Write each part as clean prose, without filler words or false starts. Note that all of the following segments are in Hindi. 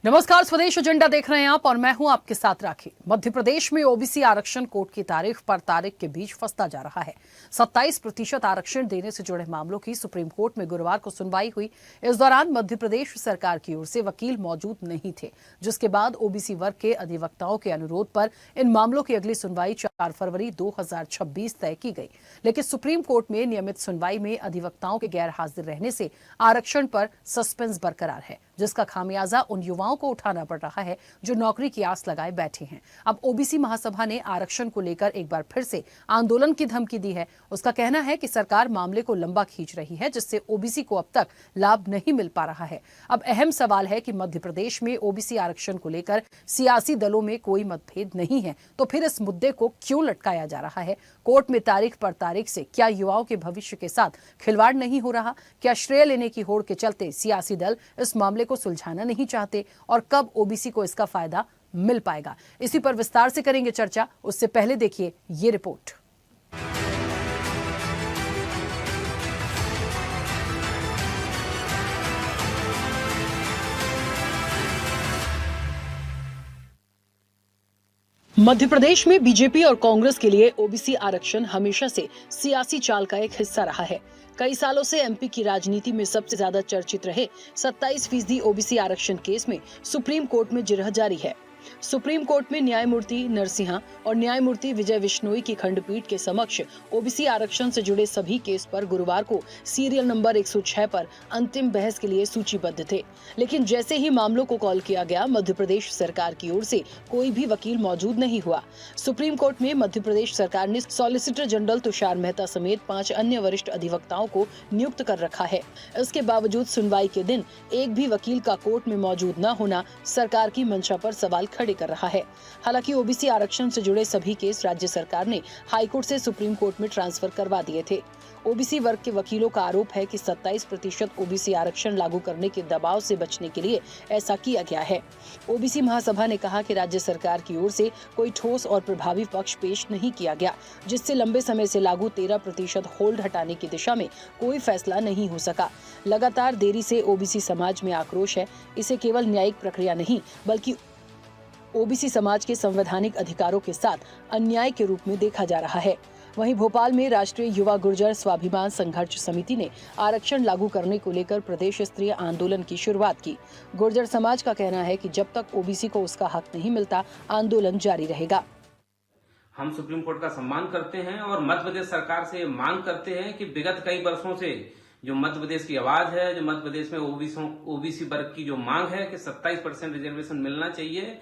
नमस्कार, स्वदेश एजेंडा देख रहे हैं आप और मैं हूं आपके साथ राखी। मध्य प्रदेश में ओबीसी आरक्षण कोर्ट की तारीख पर तारीख के बीच फंसता जा रहा है। 27% आरक्षण देने से जुड़े मामलों की सुप्रीम कोर्ट में गुरुवार को सुनवाई हुई। इस दौरान मध्य प्रदेश सरकार की ओर से वकील मौजूद नहीं थे, जिसके बाद ओबीसी वर्ग के अधिवक्ताओं के अनुरोध पर इन मामलों की अगली सुनवाई 4 फरवरी 2026 तय की गई। लेकिन सुप्रीम कोर्ट में नियमित सुनवाई में अधिवक्ताओं के गैर हाजिर रहने से आरक्षण पर सस्पेंस बरकरार है, जिसका खामियाजा उन युवाओं को उठाना पड़ रहा है जो नौकरी की आस लगाए बैठे हैं। अब ओबीसी महासभा ने आरक्षण को लेकर एक बार फिर से आंदोलन की धमकी दी है। उसका कहना है कि सरकार मामले को लंबा खींच रही है, जिससे ओबीसी को अब तक लाभ नहीं मिल पा रहा है। अब अहम सवाल है कि मध्य प्रदेश में ओबीसी आरक्षण को लेकर सियासी दलों में कोई मतभेद नहीं है, तो फिर इस मुद्दे को क्यों लटकाया जा रहा है? कोर्ट में तारीख पर तारीख से क्या युवाओं के भविष्य के साथ खिलवाड़ नहीं हो रहा? क्या श्रेय लेने की होड़ के चलते सियासी दल इस मामले को सुलझाना नहीं चाहते? और कब ओबीसी को इसका फायदा मिल पाएगा? इसी पर विस्तार से करेंगे चर्चा। उससे पहले देखिए ये रिपोर्ट। मध्य प्रदेश में बीजेपी और कांग्रेस के लिए ओबीसी आरक्षण हमेशा से सियासी चाल का एक हिस्सा रहा है। कई सालों से एमपी की राजनीति में सबसे ज्यादा चर्चित रहे 27% ओबीसी आरक्षण केस में सुप्रीम कोर्ट में जिरह जारी है। सुप्रीम कोर्ट में न्यायमूर्ति नरसिंहा और न्यायमूर्ति विजय बिश्नोई की खंडपीठ के समक्ष ओबीसी आरक्षण से जुड़े सभी केस पर गुरुवार को सीरियल नंबर 106 पर अंतिम बहस के लिए सूचीबद्ध थे। लेकिन जैसे ही मामलों को कॉल किया गया, मध्य प्रदेश सरकार की ओर से कोई भी वकील मौजूद नहीं हुआ। सुप्रीम कोर्ट में मध्य प्रदेश सरकार ने सॉलिसिटर जनरल तुषार मेहता समेत 5 अन्य वरिष्ठ अधिवक्ताओं को नियुक्त कर रखा है। इसके बावजूद सुनवाई के दिन एक भी वकील का कोर्ट में मौजूद न होना सरकार की मंशा पर सवाल खड़े कर रहा है। हालांकि ओबीसी आरक्षण से जुड़े सभी केस राज्य सरकार ने हाईकोर्ट से सुप्रीम कोर्ट में ट्रांसफर करवा दिए थे। ओबीसी वर्ग के वकीलों का आरोप है कि 27% ओबीसी आरक्षण लागू करने के दबाव से बचने के लिए ऐसा किया गया है। ओबीसी महासभा ने कहा कि राज्य सरकार की ओर से कोई ठोस और प्रभावी पक्ष पेश नहीं किया गया, जिससे लंबे समय से लागू 13% होल्ड हटाने की दिशा में कोई फैसला नहीं हो सका। लगातार देरी से ओबीसी समाज में आक्रोश है। इसे केवल न्यायिक प्रक्रिया नहीं, बल्कि ओबीसी समाज के संवैधानिक अधिकारों के साथ अन्याय के रूप में देखा जा रहा है। वहीं भोपाल में राष्ट्रीय युवा गुर्जर स्वाभिमान संघर्ष समिति ने आरक्षण लागू करने को लेकर प्रदेश स्तरीय आंदोलन की शुरुआत की। गुर्जर समाज का कहना है कि जब तक ओबीसी को उसका हक नहीं मिलता, आंदोलन जारी रहेगा। हम सुप्रीम कोर्ट का सम्मान करते हैं और मध्य प्रदेश सरकार से मांग करते हैं कि विगत कई वर्षों से जो मध्य प्रदेश की आवाज है, जो मध्य प्रदेश में ओबीसी वर्ग की जो मांग है कि 27% रिजर्वेशन मिलना चाहिए,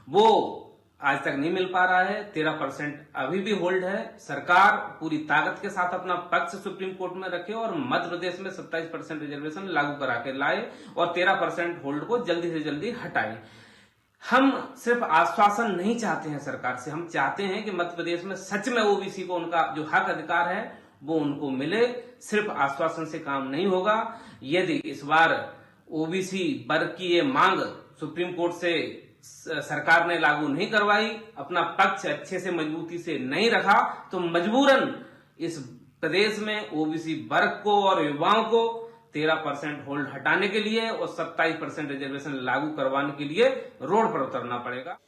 वो आज तक नहीं मिल पा रहा है। 13% अभी भी होल्ड है। सरकार पूरी ताकत के साथ अपना पक्ष सुप्रीम कोर्ट में रखे और मध्य प्रदेश में 27% रिजर्वेशन लागू करा के लाए और 13% होल्ड को जल्दी से जल्दी हटाए। हम सिर्फ आश्वासन नहीं चाहते हैं सरकार से, हम चाहते हैं कि मध्य प्रदेश में सच में ओबीसी को उनका जो हक अधिकार है वो उनको मिले। सिर्फ आश्वासन से काम नहीं होगा। यदि इस बार ओबीसी वर्ग की ये मांग सुप्रीम कोर्ट से सरकार ने लागू नहीं करवाई, अपना पक्ष अच्छे से मजबूती से नहीं रखा, तो मजबूरन इस प्रदेश में ओबीसी वर्ग को और युवाओं को 13% होल्ड हटाने के लिए और 27% रिजर्वेशन लागू करवाने के लिए रोड पर उतरना पड़ेगा।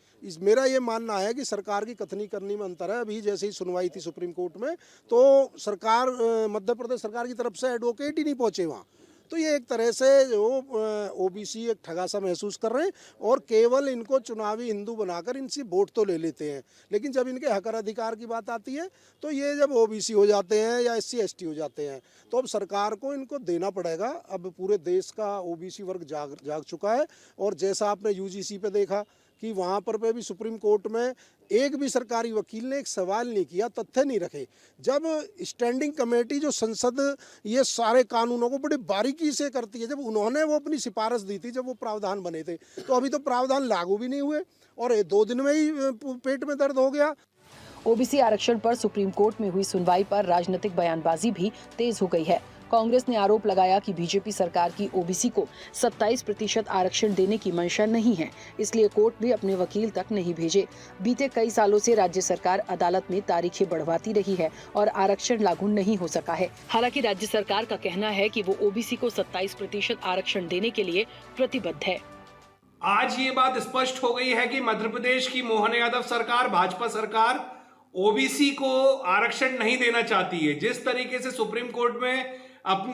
मेरा ये मानना है कि सरकार की कथनी करनी में अंतर है। अभी जैसे ही सुनवाई थी सुप्रीम कोर्ट में, तो सरकार मध्य प्रदेश सरकार की तरफ से एडवोकेट ही नहीं पहुंचे वहाँ। तो ये एक तरह से जो ओबीसी एक ठगासा महसूस कर रहे हैं और केवल इनको चुनावी हिंदू बनाकर इनसे वोट तो ले लेते हैं, लेकिन जब इनके हक अधिकार की बात आती है तो ये जब ओबीसी हो जाते हैं या SC ST हो जाते हैं, तो अब सरकार को इनको देना पड़ेगा। अब पूरे देश का ओबीसी वर्ग जाग चुका है और जैसा आपने UGC पे देखा कि वहाँ पर भी सुप्रीम कोर्ट में एक भी सरकारी वकील ने एक सवाल नहीं किया, तथ्य नहीं रखे। जब स्टैंडिंग कमेटी जो संसद ये सारे कानूनों को बड़ी बारीकी से करती है, जब उन्होंने वो अपनी सिफारिश दी थी, जब वो प्रावधान बने थे, तो अभी तो प्रावधान लागू भी नहीं हुए और 2 दिन में ही पेट में दर्द हो गया। ओबीसी आरक्षण पर सुप्रीम कोर्ट में हुई सुनवाई पर राजनीतिक बयानबाजी भी तेज हो गई है। कांग्रेस ने आरोप लगाया कि बीजेपी सरकार की ओबीसी को 27% आरक्षण देने की मंशा नहीं है, इसलिए कोर्ट भी अपने वकील तक नहीं भेजे। बीते कई सालों से राज्य सरकार अदालत में तारीखें बढ़वाती रही है और आरक्षण लागू नहीं हो सका है। हालांकि राज्य सरकार का कहना है कि वो ओबीसी को 27% आरक्षण देने के लिए प्रतिबद्ध है। आज ये बात स्पष्ट हो गई है कि मध्य प्रदेश की मोहन यादव सरकार, भाजपा सरकार ओबीसी को आरक्षण नहीं देना चाहती है। जिस तरीके से सुप्रीम कोर्ट में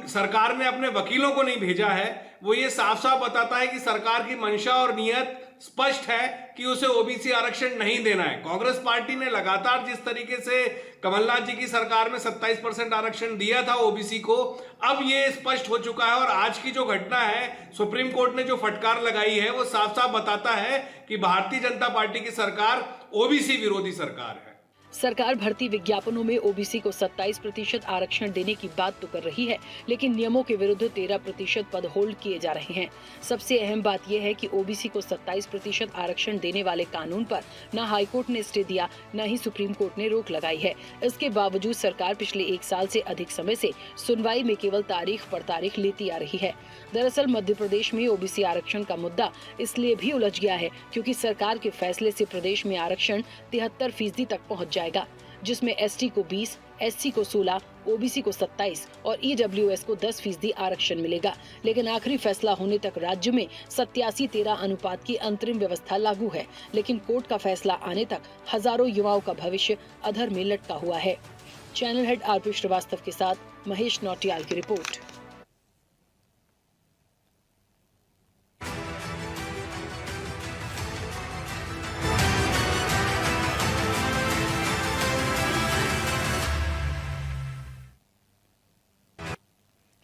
सरकार ने अपने वकीलों को नहीं भेजा है, वो ये साफ साफ बताता है कि सरकार की मंशा और नियत स्पष्ट है कि उसे ओबीसी आरक्षण नहीं देना है। कांग्रेस पार्टी ने लगातार जिस तरीके से कमलनाथ जी की सरकार में 27% आरक्षण दिया था ओबीसी को, अब ये स्पष्ट हो चुका है। और आज की जो घटना है, सुप्रीम कोर्ट ने जो फटकार लगाई है, वो साफ साफ बताता है कि भारतीय जनता पार्टी की सरकार ओबीसी विरोधी सरकार है। सरकार भर्ती विज्ञापनों में ओबीसी को 27% आरक्षण देने की बात तो कर रही है, लेकिन नियमों के विरुद्ध 13% पद होल्ड किए जा रहे हैं। सबसे अहम बात यह है कि ओबीसी को 27% आरक्षण देने वाले कानून पर न हाईकोर्ट ने स्टे दिया, न ही सुप्रीम कोर्ट ने रोक लगाई है। इसके बावजूद सरकार पिछले 1 साल से अधिक समय से सुनवाई में केवल तारीख पर तारीख लेती आ रही है। दरअसल मध्य प्रदेश में ओबीसी आरक्षण का मुद्दा इसलिए भी उलझ गया है क्योंकि सरकार के फैसले से प्रदेश में आरक्षण 73% तक पहुंच जाएगा, जिसमें एसटी को 20, एससी को 16, ओबीसी को 27 और ईडब्ल्यूएस को 10% आरक्षण मिलेगा। लेकिन आखिरी फैसला होने तक राज्य में 87-13 अनुपात की अंतरिम व्यवस्था लागू है। लेकिन कोर्ट का फैसला आने तक हजारों युवाओं का भविष्य अधर में लटका हुआ है। चैनल हेड आरपी श्रीवास्तव के साथ महेश नौटियाल की रिपोर्ट।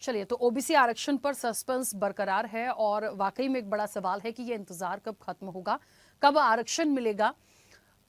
चलिए, तो ओबीसी आरक्षण पर सस्पेंस बरकरार है और वाकई में एक बड़ा सवाल है कि ये इंतजार कब खत्म होगा, कब आरक्षण मिलेगा।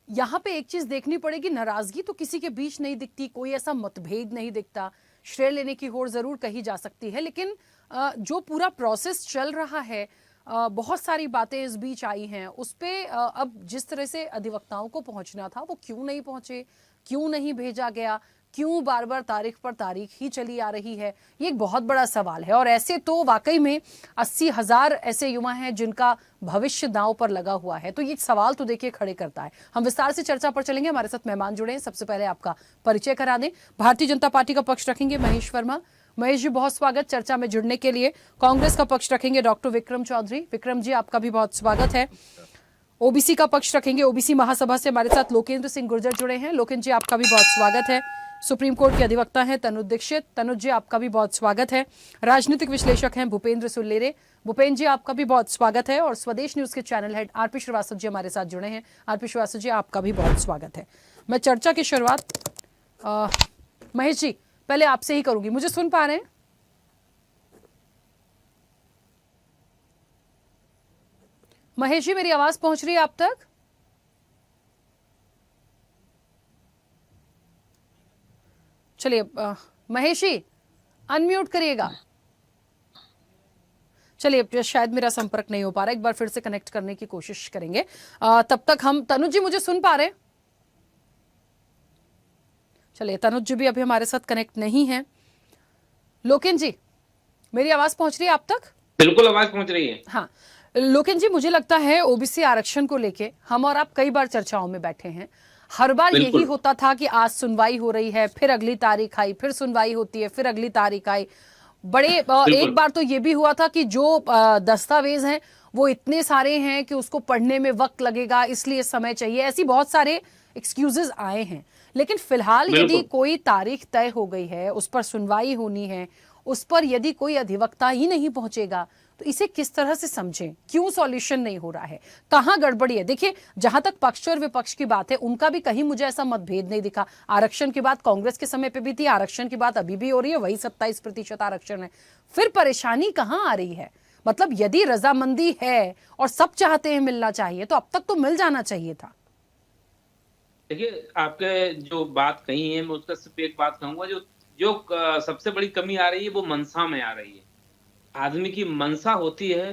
यहाँ पे एक चीज देखनी पड़ेगी, नाराजगी तो किसी के बीच नहीं दिखती, कोई ऐसा मतभेद नहीं दिखता। श्रेय लेने की होड़ जरूर कही जा सकती है, लेकिन जो पूरा प्रोसेस चल रहा है, बहुत सारी बातें इस बीच आई हैं, उस पे अब जिस तरह से अधिवक्ताओं को पहुंचना था वो क्यों नहीं पहुंचे, क्यों नहीं भेजा गया, क्यों बार बार तारीख पर तारीख ही चली आ रही है, ये एक बहुत बड़ा सवाल है। और ऐसे तो वाकई में 80,000 ऐसे युवा हैं जिनका भविष्य दांव पर लगा हुआ है, तो ये सवाल तो देखिए खड़े करता है। हम विस्तार से चर्चा पर चलेंगे, हमारे साथ मेहमान जुड़े हैं। सबसे पहले आपका परिचय करा दें। भारतीय जनता पार्टी का पक्ष रखेंगे महेश वर्मा। महेश जी, बहुत स्वागत चर्चा में जुड़ने के लिए। कांग्रेस का पक्ष रखेंगे डॉक्टर विक्रम चौधरी। विक्रम जी, आपका भी बहुत स्वागत है। ओबीसी का पक्ष रखेंगे, ओबीसी महासभा से हमारे साथ लोकेंद्र सिंह गुर्जर जुड़े हैं। लोकेंद्र जी, आपका भी बहुत स्वागत है। सुप्रीम कोर्ट के अधिवक्ता हैं तनुज दीक्षित। तनुज जी, आपका भी बहुत स्वागत है। राजनीतिक विश्लेषक हैं भूपेंद्र सुल्लेरे। भूपेंद्र जी, आपका भी बहुत स्वागत है। और स्वदेश न्यूज के channel head RP Srivastava ji हमारे साथ जुड़े हैं। आरपी श्रीवास्तव जी, आपका भी बहुत स्वागत है। मैं चर्चा की शुरुआत महेश जी पहले आपसे ही करूंगी। मुझे सुन पा रहे हैं? महेश जी, मेरी आवाज पहुंच रही है आप तक? चलिए महेश जी, अनम्यूट करिएगा। चलिए, शायद मेरा संपर्क नहीं हो पा रहा, एक बार फिर से कनेक्ट करने की कोशिश करेंगे। तब तक हम, तनुज जी मुझे सुन पा रहे हैं? चलिए, तनुज जी भी अभी हमारे साथ कनेक्ट नहीं है। लोकेंद्र जी, मेरी आवाज पहुंच रही है आप तक? बिल्कुल आवाज पहुंच रही है। हाँ लोकेंद्र जी, मुझे लगता है ओबीसी आरक्षण को लेके हम और आप कई बार चर्चाओं में बैठे हैं। हर बार यही होता था कि आज सुनवाई हो रही है, फिर अगली तारीख आई, फिर सुनवाई होती है, फिर अगली तारीख आई। एक बार तो ये भी हुआ था कि जो दस्तावेज हैं वो इतने सारे हैं कि उसको पढ़ने में वक्त लगेगा, इसलिए समय चाहिए। ऐसी बहुत सारे एक्सक्यूजेस आए हैं। लेकिन फिलहाल यदि कोई तारीख तय हो गई है, उस पर सुनवाई होनी है, उस पर यदि कोई अधिवक्ता ही नहीं पहुंचेगा तो इसे किस तरह से समझें? क्यों सॉल्यूशन नहीं हो रहा है? कहां गड़बड़ी है? देखिए, जहां तक पक्ष और विपक्ष की बात है, उनका भी कहीं मुझे ऐसा मतभेद नहीं दिखा। आरक्षण की बात कांग्रेस के समय पे भी थी, आरक्षण की बात अभी भी हो रही है, वही 27% आरक्षण है। फिर परेशानी कहां आ रही है? मतलब यदि रजामंदी है और सब चाहते हैं मिलना चाहिए, तो अब तक तो मिल जाना चाहिए था। देखिए, आपके जो बात कही है, मैं उसका सिर्फ एक बात कहूंगा, जो सबसे बड़ी कमी आ रही है वो मनसा में आ रही है। आदमी की मनसा होती है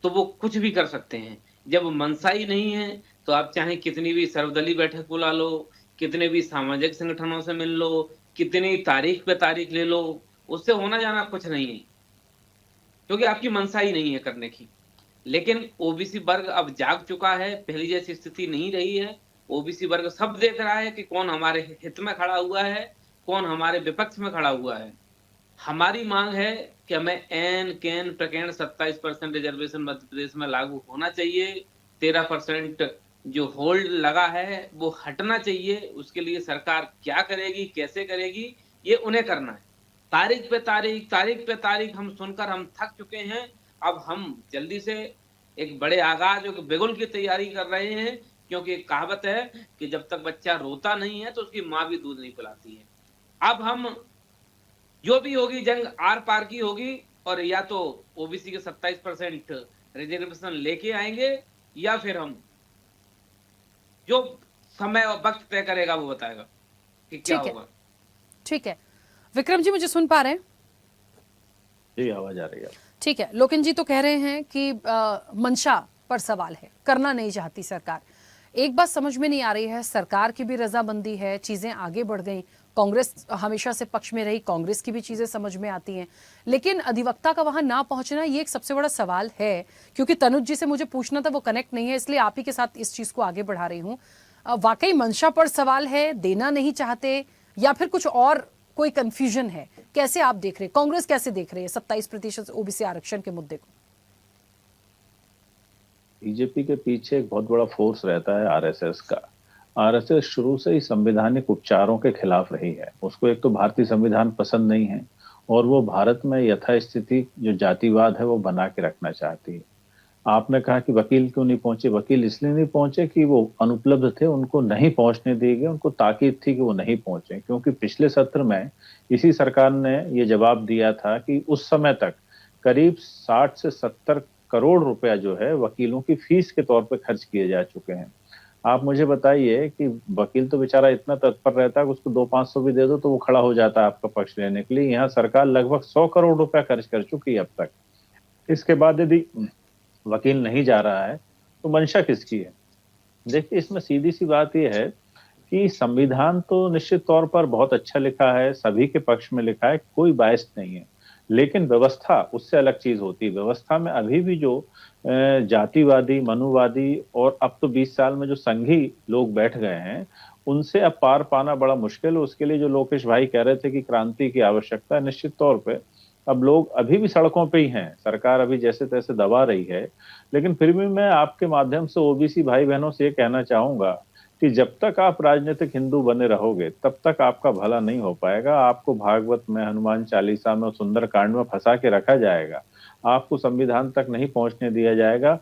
तो वो कुछ भी कर सकते हैं। जब मनसा ही नहीं है तो आप चाहे कितनी भी सर्वदलीय बैठक बुला लो, कितने भी सामाजिक संगठनों से मिल लो, कितनी तारीख पे तारीख ले लो, उससे होना जाना कुछ नहीं है, क्योंकि आपकी मनसा ही नहीं है करने की। लेकिन ओबीसी वर्ग अब जाग चुका है, पहली जैसी स्थिति नहीं रही है। ओबीसी वर्ग सब देख रहा है कि कौन हमारे हित में खड़ा हुआ है, कौन हमारे विपक्ष में खड़ा हुआ है। हमारी मांग है कि हमें एन कैन प्रकरण 27% रिजर्वेशन मध्य प्रदेश में लागू होना चाहिए। 13% जो होल्ड लगा है वो हटना चाहिए। उसके लिए सरकार क्या करेगी, कैसे करेगी, ये उन्हें करना है। तारीख पे तारीख हम सुनकर हम थक चुके हैं। अब हम जल्दी से एक बड़े आगाज और बिगुल की तैयारी कर रहे हैं, क्योंकि एक कहावत है कि जब तक बच्चा रोता नहीं है तो उसकी माँ भी दूध नहीं पिलाती है। अब हम जो भी होगी जंग आर पार की होगी, और या तो ओबीसी के 27% रिजर्वेशन लेके आएंगे, या फिर हम जो समय और वक्त तय करेगा वो बताएगा कि क्या ठीक है, होगा। ठीक है। विक्रम जी मुझे सुन पा रहे हैं? जी, आवाज आ रही है। ठीक है। लोकेन जी तो कह रहे हैं कि मंशा पर सवाल है, करना नहीं चाहती सरकार। एक बात समझ में नहीं आ रही है, सरकार की भी रजामंदी है, चीजें आगे बढ़ गई, कांग्रेस हमेशा से पक्ष में रही, कांग्रेस की भी चीजें समझ में आती हैं, लेकिन अधिवक्ता का वहां ना पहुंचना ये एक सबसे बड़ा सवाल है। क्योंकि तनुज जी से मुझे पूछना था, वो कनेक्ट नहीं है, इसलिए आप ही के साथ इस चीज को आगे बढ़ा रही हूँ। वाकई मंशा पर सवाल है, देना नहीं चाहते, या फिर कुछ और कोई कंफ्यूजन है? कैसे आप देख रहे हैं, कांग्रेस कैसे देख रही है 27% ओबीसी आरक्षण के मुद्दे को? बीजेपी के पीछे एक बहुत बड़ा फोर्स रहता है आरएसएस का। आरएसएस शुरू से ही संवैधानिक उपचारों के खिलाफ रही है। उसको एक तो भारतीय संविधान पसंद नहीं है, और वो भारत में यथास्थिति जो जातिवाद है वो बना के रखना चाहती है। आपने कहा कि वकील क्यों नहीं पहुंचे, वकील इसलिए नहीं पहुंचे कि वो अनुपलब्ध थे, उनको नहीं पहुंचने दी गई, उनको ताकीद थी कि वो नहीं पहुंचे, क्योंकि पिछले सत्र में इसी सरकार ने ये जवाब दिया था कि उस समय तक करीब 60 से 70 करोड़ रुपया जो है वकीलों की फीस के तौर पर खर्च किए जा चुके हैं। आप मुझे बताइए कि वकील तो बेचारा इतना तत्पर रहता है कि उसको 200-500 भी दे दो तो वो खड़ा हो जाता है आपका पक्ष लेने के लिए। यहाँ सरकार लगभग 100 करोड़ रुपया खर्च कर चुकी है अब तक। इसके बाद यदि वकील नहीं जा रहा है तो मंशा किसकी है? देखिए, इसमें सीधी सी बात यह है कि संविधान तो निश्चित तौर पर बहुत अच्छा लिखा है, सभी के पक्ष में लिखा है, कोई बायस नहीं है, लेकिन व्यवस्था उससे अलग चीज होती है। व्यवस्था में अभी भी जो जातिवादी, मनुवादी और अब तो 20 साल में जो संघी लोग बैठ गए हैं, उनसे अब पार पाना बड़ा मुश्किल है। उसके लिए जो लोकेश भाई कह रहे थे कि क्रांति की आवश्यकता है, निश्चित तौर पे अब लोग अभी भी सड़कों पे ही हैं, सरकार अभी जैसे तैसे दबा रही है, लेकिन फिर भी मैं आपके माध्यम से ओबीसी भाई बहनों से ये कहना चाहूंगा कि जब तक आप राजनीतिक हिंदू बने रहोगे तब तक आपका भला नहीं हो पाएगा। आपको भागवत में, हनुमान चालीसा में, सुंदर कांड में फंसा के रखा जाएगा, आपको संविधान तक नहीं पहुंचने दिया जाएगा।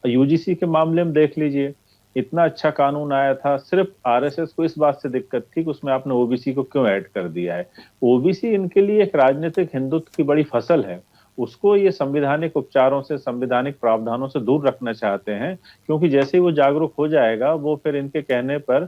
यूजीसी के मामले में देख लीजिए, इतना अच्छा कानून आया था, सिर्फ आरएसएस को इस बात से दिक्कत थी कि उसमें आपने ओबीसी को क्यों ऐड कर दिया है। ओबीसी इनके लिए एक राजनीतिक हिंदुत्व की बड़ी फसल है, उसको ये संवैधानिक उपचारों से, संवैधानिक प्रावधानों से दूर रखना चाहते हैं, क्योंकि जैसे ही वो जागरूक हो जाएगा वो फिर इनके कहने पर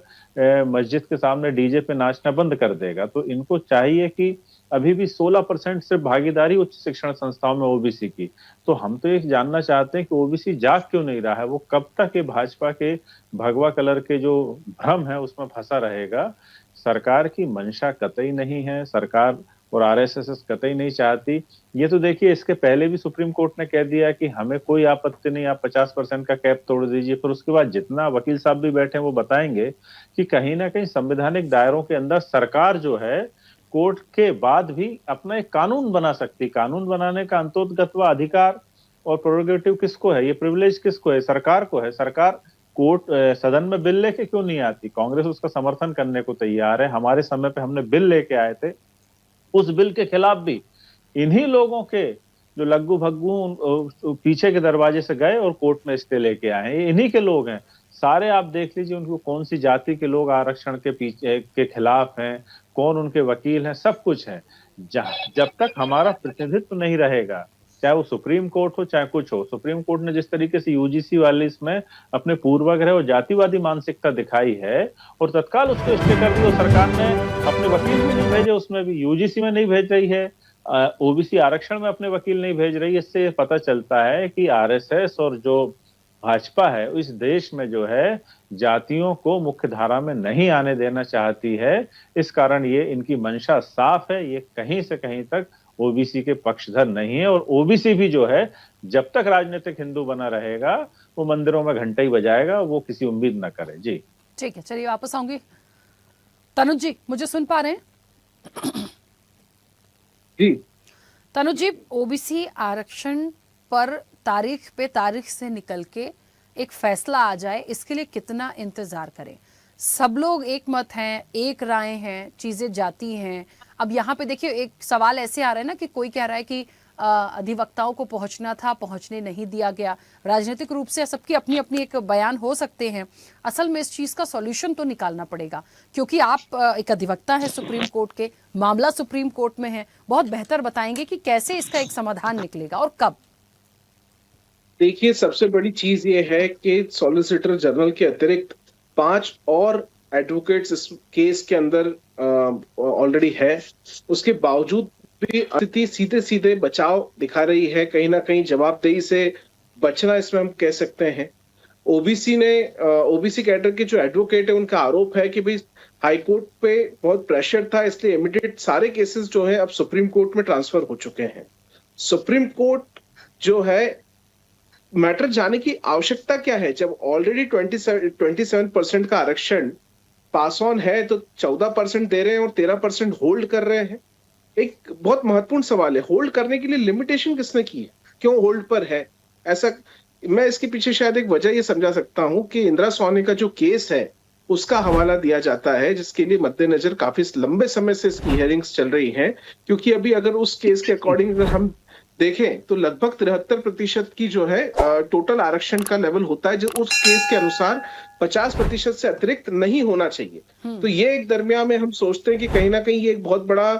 मस्जिद के सामने डीजे पे नाचना बंद कर देगा। तो इनको चाहिए कि अभी भी 16% सिर्फ भागीदारी उच्च शिक्षण संस्थाओं में ओबीसी की। तो हम तो ये जानना चाहते हैं कि ओबीसी जाग क्यों नहीं रहा है, वो कब तक ये भाजपा के भगवा कलर के जो भ्रम है उसमें फंसा रहेगा। सरकार की मंशा कतई नहीं है, सरकार और आरएसएस कतई नहीं चाहती। ये तो देखिए, इसके पहले भी सुप्रीम कोर्ट ने कह दिया कि हमें कोई आपत्ति नहीं, आप 50% का कैप तोड़ दीजिए। फिर उसके बाद जितना वकील साहब भी बैठे हैं वो बताएंगे कि कहीं ना कहीं संवैधानिक दायरों के अंदर सरकार जो है कोर्ट के बाद भी अपना एक कानून बना सकती। कानून बनाने का अंतोगत्वा अधिकार और प्रोरोगेटिव किसको है, ये प्रिविलेज किसको है? सरकार को है। सरकार कोर्ट सदन में बिल लेके क्यों नहीं आती? कांग्रेस उसका समर्थन करने को तैयार है। हमारे समय पे हमने बिल लेके आए थे, उस बिल के खिलाफ भी इन्हीं लोगों के जो लग्गू भग्गू पीछे के दरवाजे से गए और कोर्ट में स्टे लेके आए हैं, इन्हीं के लोग हैं सारे। आप देख लीजिए उनको कौन सी जाति के लोग आरक्षण के पीछे के खिलाफ हैं, कौन उनके वकील हैं, सब कुछ है। जब तक हमारा प्रतिनिधित्व नहीं रहेगा, चाहे वो सुप्रीम कोर्ट हो चाहे कुछ हो, सुप्रीम कोर्ट ने जिस तरीके से यूजीसी वाले इसमें अपने पूर्वाग्रह और जातिवादी मानसिकता दिखाई है और तत्काल उसको स्टे कर दी, और सरकार ने अपने वकील भी नहीं भेजे, उसमें भी यूजीसी में नहीं भेज रही है, ओबीसी आरक्षण में अपने वकील नहीं भेज रही। इससे पता चलता है कि आरएसएस और जो भाजपा है इस देश में जो है जातियों को मुख्य धारा में नहीं आने देना चाहती है। इस कारण ये इनकी मंशा साफ है, ये कहीं से कहीं तक ओबीसी के पक्षधर नहीं है। और ओबीसी भी जो है जब तक राजनीतिक हिंदू बना रहेगा वो मंदिरों में घंटा ही बजाएगा, वो किसी उम्मीद न करे। जी ठीक है, चलिए वापस आऊंगी। तनुज जी मुझे सुन पा रहे हैं? जी तनु जी, ओबीसी आरक्षण पर तारीख से निकल के एक फैसला आ जाए, इसके लिए कितना इंतजार करें? सब लोग एक मत हैं, एक राय हैं, चीजें जाती हैं। अब यहाँ पे देखिए एक सवाल ऐसे आ रहा है ना कि कोई कह रहा है कि अधिवक्ताओं को पहुंचना था, पहुंचने नहीं दिया गया। राजनीतिक रूप से सबकी अपनी अपनी एक बयान हो सकते हैं। असल में इस चीज का सॉल्यूशन तो निकालना पड़ेगा, क्योंकि आप एक अधिवक्ता हैं सुप्रीम कोर्ट के, मामला सुप्रीम कोर्ट में है, बहुत बेहतर बताएंगे कि कैसे इसका एक समाधान निकलेगा और कब। देखिए, सबसे बड़ी चीज ये है कि सॉलिसिटर जनरल के अतिरिक्त 5 और एडवोकेट्स इस केस के अंदर ऑलरेडी है। उसके बावजूद भी स्थिति सीधे सीधे बचाव दिखा रही है, कहीं ना कहीं जवाबदेही से बचना इसमें हम कह सकते हैं। ओबीसी कैडर के जो एडवोकेट है उनका आरोप है कि भाई हाईकोर्ट पे बहुत प्रेशर था, इसलिए इमीडिएट सारे केसेस जो है अब सुप्रीम कोर्ट में ट्रांसफर हो चुके हैं। सुप्रीम कोर्ट जो है मैटर जाने की आवश्यकता क्या है जब ऑलरेडी 27% का आरक्षण पास ऑन है, तो 14% दे रहे हैं और 13% होल्ड कर रहे हैं। एक बहुत महत्वपूर्ण सवाल है, होल्ड करने के लिए लिमिटेशन किसने की है, क्यों होल्ड पर है? ऐसा मैं इसके पीछे शायद एक वजह ये समझा सकता हूं कि इंदिरा सोनी का जो केस है उसका हवाला दिया जाता है, जिसके लिए मद्देनजर काफी लंबे समय से इसकी हियरिंग्स चल रही हैं। क्योंकि अभी अगर उस केस के अकॉर्डिंग अगर हम देखें तो लगभग 73% की जो है टोटल आरक्षण का लेवल होता है, जो उस केस के अनुसार 50% से अतिरिक्त नहीं होना चाहिए। तो ये एक दरमियान में हम सोचते हैं कि कहीं ना कहीं ये एक बहुत बड़ा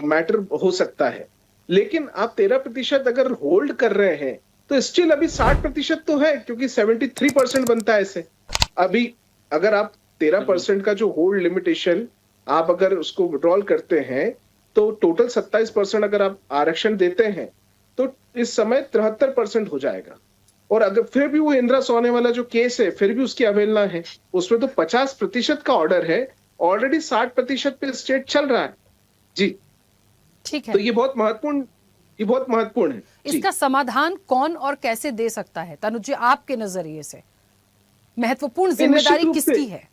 मैटर हो सकता है। लेकिन आप 13% अगर होल्ड कर रहे हैं तो स्टिल अभी 60% तो है, क्योंकि 73% बनता है इसे। अभी अगर आप 13% का जो होल्ड लिमिटेशन आप अगर उसको विड्रॉल करते हैं तो टोटल 27% अगर आप आरक्षण देते हैं तो इस समय 73% हो जाएगा। और अगर फिर भी वो इंदिरा सोनी वाला जो केस है फिर भी उसकी अवहेलना है, उसमें तो 50% का ऑर्डर है, ऑलरेडी 60% पे स्टेट चल रहा है। जी ठीक है, तो ये बहुत महत्वपूर्ण है। इसका समाधान कौन और कैसे दे सकता है तनुज जी, आपके नजरिए से महत्वपूर्ण जिम्मेदारी किसकी है?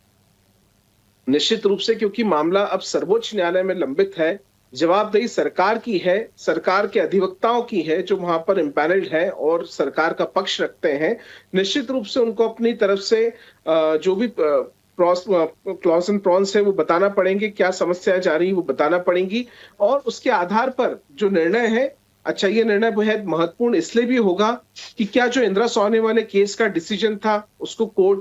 निश्चित रूप से, क्योंकि मामला अब सर्वोच्च न्यायालय में लंबित है, जवाबदेही सरकार की है, सरकार के अधिवक्ताओं की है जो वहां पर इम्पैनल्ड है और सरकार का पक्ष रखते हैं। निश्चित रूप से उनको अपनी तरफ से जो भी क्लॉज एंड प्रॉन्स है वो बताना पड़ेंगे, क्या समस्याएं जा रही है वो बताना पड़ेंगी, और उसके आधार पर जो निर्णय है, अच्छा ये निर्णय बेहद महत्वपूर्ण इसलिए भी होगा कि क्या जो इंदिरा सोनी वाले केस का डिसीजन था उसको कोर्ट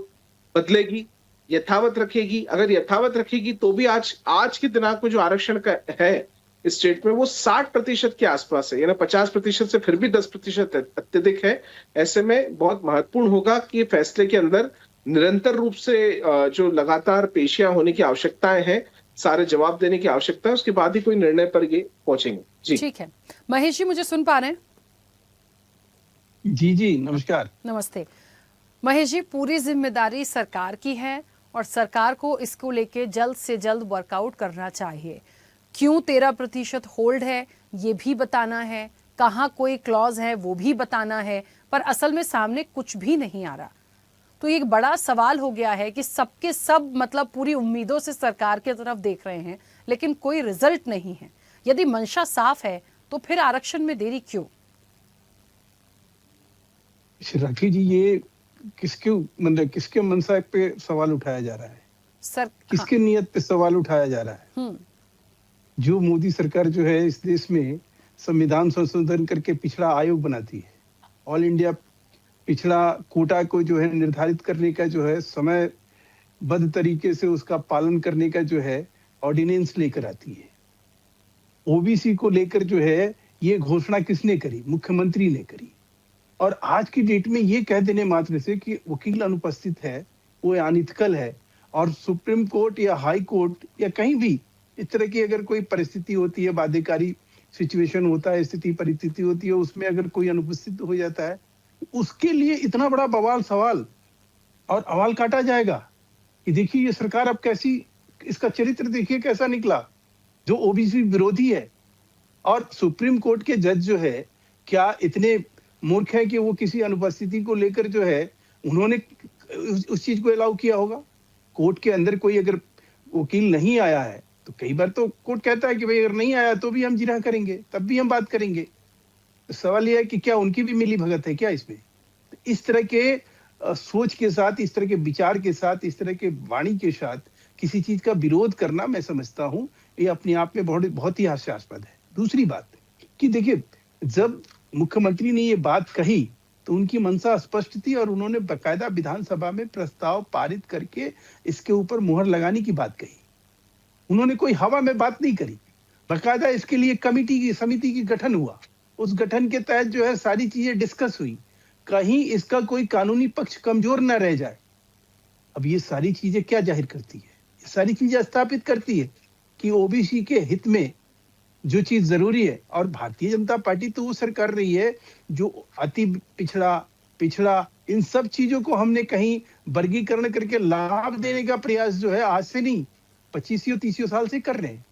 बदलेगी, यथावत रखेगी? अगर यथावत रखेगी तो भी आज के दिनांक में जो आरक्षण का है इस स्टेट में वो 60% के आसपास है, यानी 50% से फिर भी 10% अत्यधिक है। ऐसे में बहुत महत्वपूर्ण होगा कि फैसले के अंदर निरंतर रूप से जो लगातार पेशियां होने की आवश्यकताएं हैं, सारे जवाब देने की आवश्यकता है, उसके बाद ही कोई निर्णय पर ये पहुंचेंगे। जी ठीक है, महेश जी मुझे सुन पा रहे हैं? जी नमस्कार। नमस्ते महेश जी, पूरी जिम्मेदारी सरकार की है और सरकार को इसको लेके जल्द से जल्द वर्कआउट करना चाहिए। क्यों 13% होल्ड है ये भी बताना है, कहाँ कोई क्लॉज है वो भी बताना है, पर असल में सामने कुछ भी नहीं आ रहा। तो ये एक बड़ा सवाल हो गया है कि सबके सब मतलब पूरी उम्मीदों से सरकार की तरफ देख रहे हैं, लेकिन कोई रिजल्ट नहीं है। यदि मंशा साफ है तो फिर आरक्षण में देरी क्यों? राखी जी, ये किसके मंशा पे सवाल उठाया जा रहा है? किसके नियत पे सवाल उठाया जा रहा है? जो मोदी सरकार जो है इस देश में संविधान संशोधन करके पिछड़ा आयोग बनाती है, ऑल इंडिया पिछड़ा कोटा को जो है निर्धारित करने का जो है समयबद्ध तरीके से उसका पालन करने का जो है ऑर्डिनेंस लेकर आती है। ओबीसी को लेकर जो है ये घोषणा किसने करी? मुख्यमंत्री ने करी। और आज की डेट में ये कह देने मात्र से कि वकील अनुपस्थित है वो अनइथिकल है, और सुप्रीम कोर्ट या हाई कोर्ट या कहीं भी इस तरह की अगर कोई परिस्थिति होती है, बाध्यकारी सिचुएशन होता है, स्थिति परिस्थिति होती है, उसमें अगर कोई अनुपस्थित हो जाता है, उसके लिए इतना बड़ा बवाल सवाल और अवाल काटा जाएगा कि देखिए ये सरकार अब कैसी, इसका चरित्र देखिए कैसा निकला, जो ओबीसी विरोधी है। और सुप्रीम कोर्ट के जज जो है क्या इतने मूर्ख है कि वो किसी अनुपस्थिति को लेकर जो है उन्होंने उस चीज को अलाउ किया होगा? कोर्ट के अंदर कोई अगर वकील नहीं आया है तो कई बार तो कोर्ट कहता है कि भाई अगर नहीं आया तो भी हम जिरह करेंगे, तब भी हम बात करेंगे। तो सवाल यह है कि क्या उनकी भी मिली भगत है क्या इसमें? तो इस तरह के सोच के साथ, इस तरह के विचार के साथ, इस तरह के वाणी के साथ किसी चीज का विरोध करना, मैं समझता हूं ये अपने आप में बहुत बहुत ही हास्यास्पद है। दूसरी बात कि देखिए, जब मुख्यमंत्री ने ये बात कही तो उनकी मंशा स्पष्ट थी और उन्होंने बकायदा विधानसभा में प्रस्ताव पारित करके इसके ऊपर मुहर लगाने की बात कही। उन्होंने कोई हवा में बात नहीं करी, बकायदा इसके लिए समिति की गठन हुआ। उस गठन के तहत जो है सारी चीजें डिस्कस हुई, कहीं इसका कोई कानूनी पक्ष कमजोर न रह जाए। अब ये सारी चीजें क्या जाहिर करती है? ये सारी चीजें स्थापित करती है कि ओबीसी के हित में जो चीज जरूरी है, और भारतीय जनता पार्टी तो वो सर कर रही है जो अति पिछड़ा इन सब चीजों को हमने कहीं वर्गीकरण करके लाभ देने का प्रयास जो है आज से नहीं 25-30 साल से कर रहे हैं।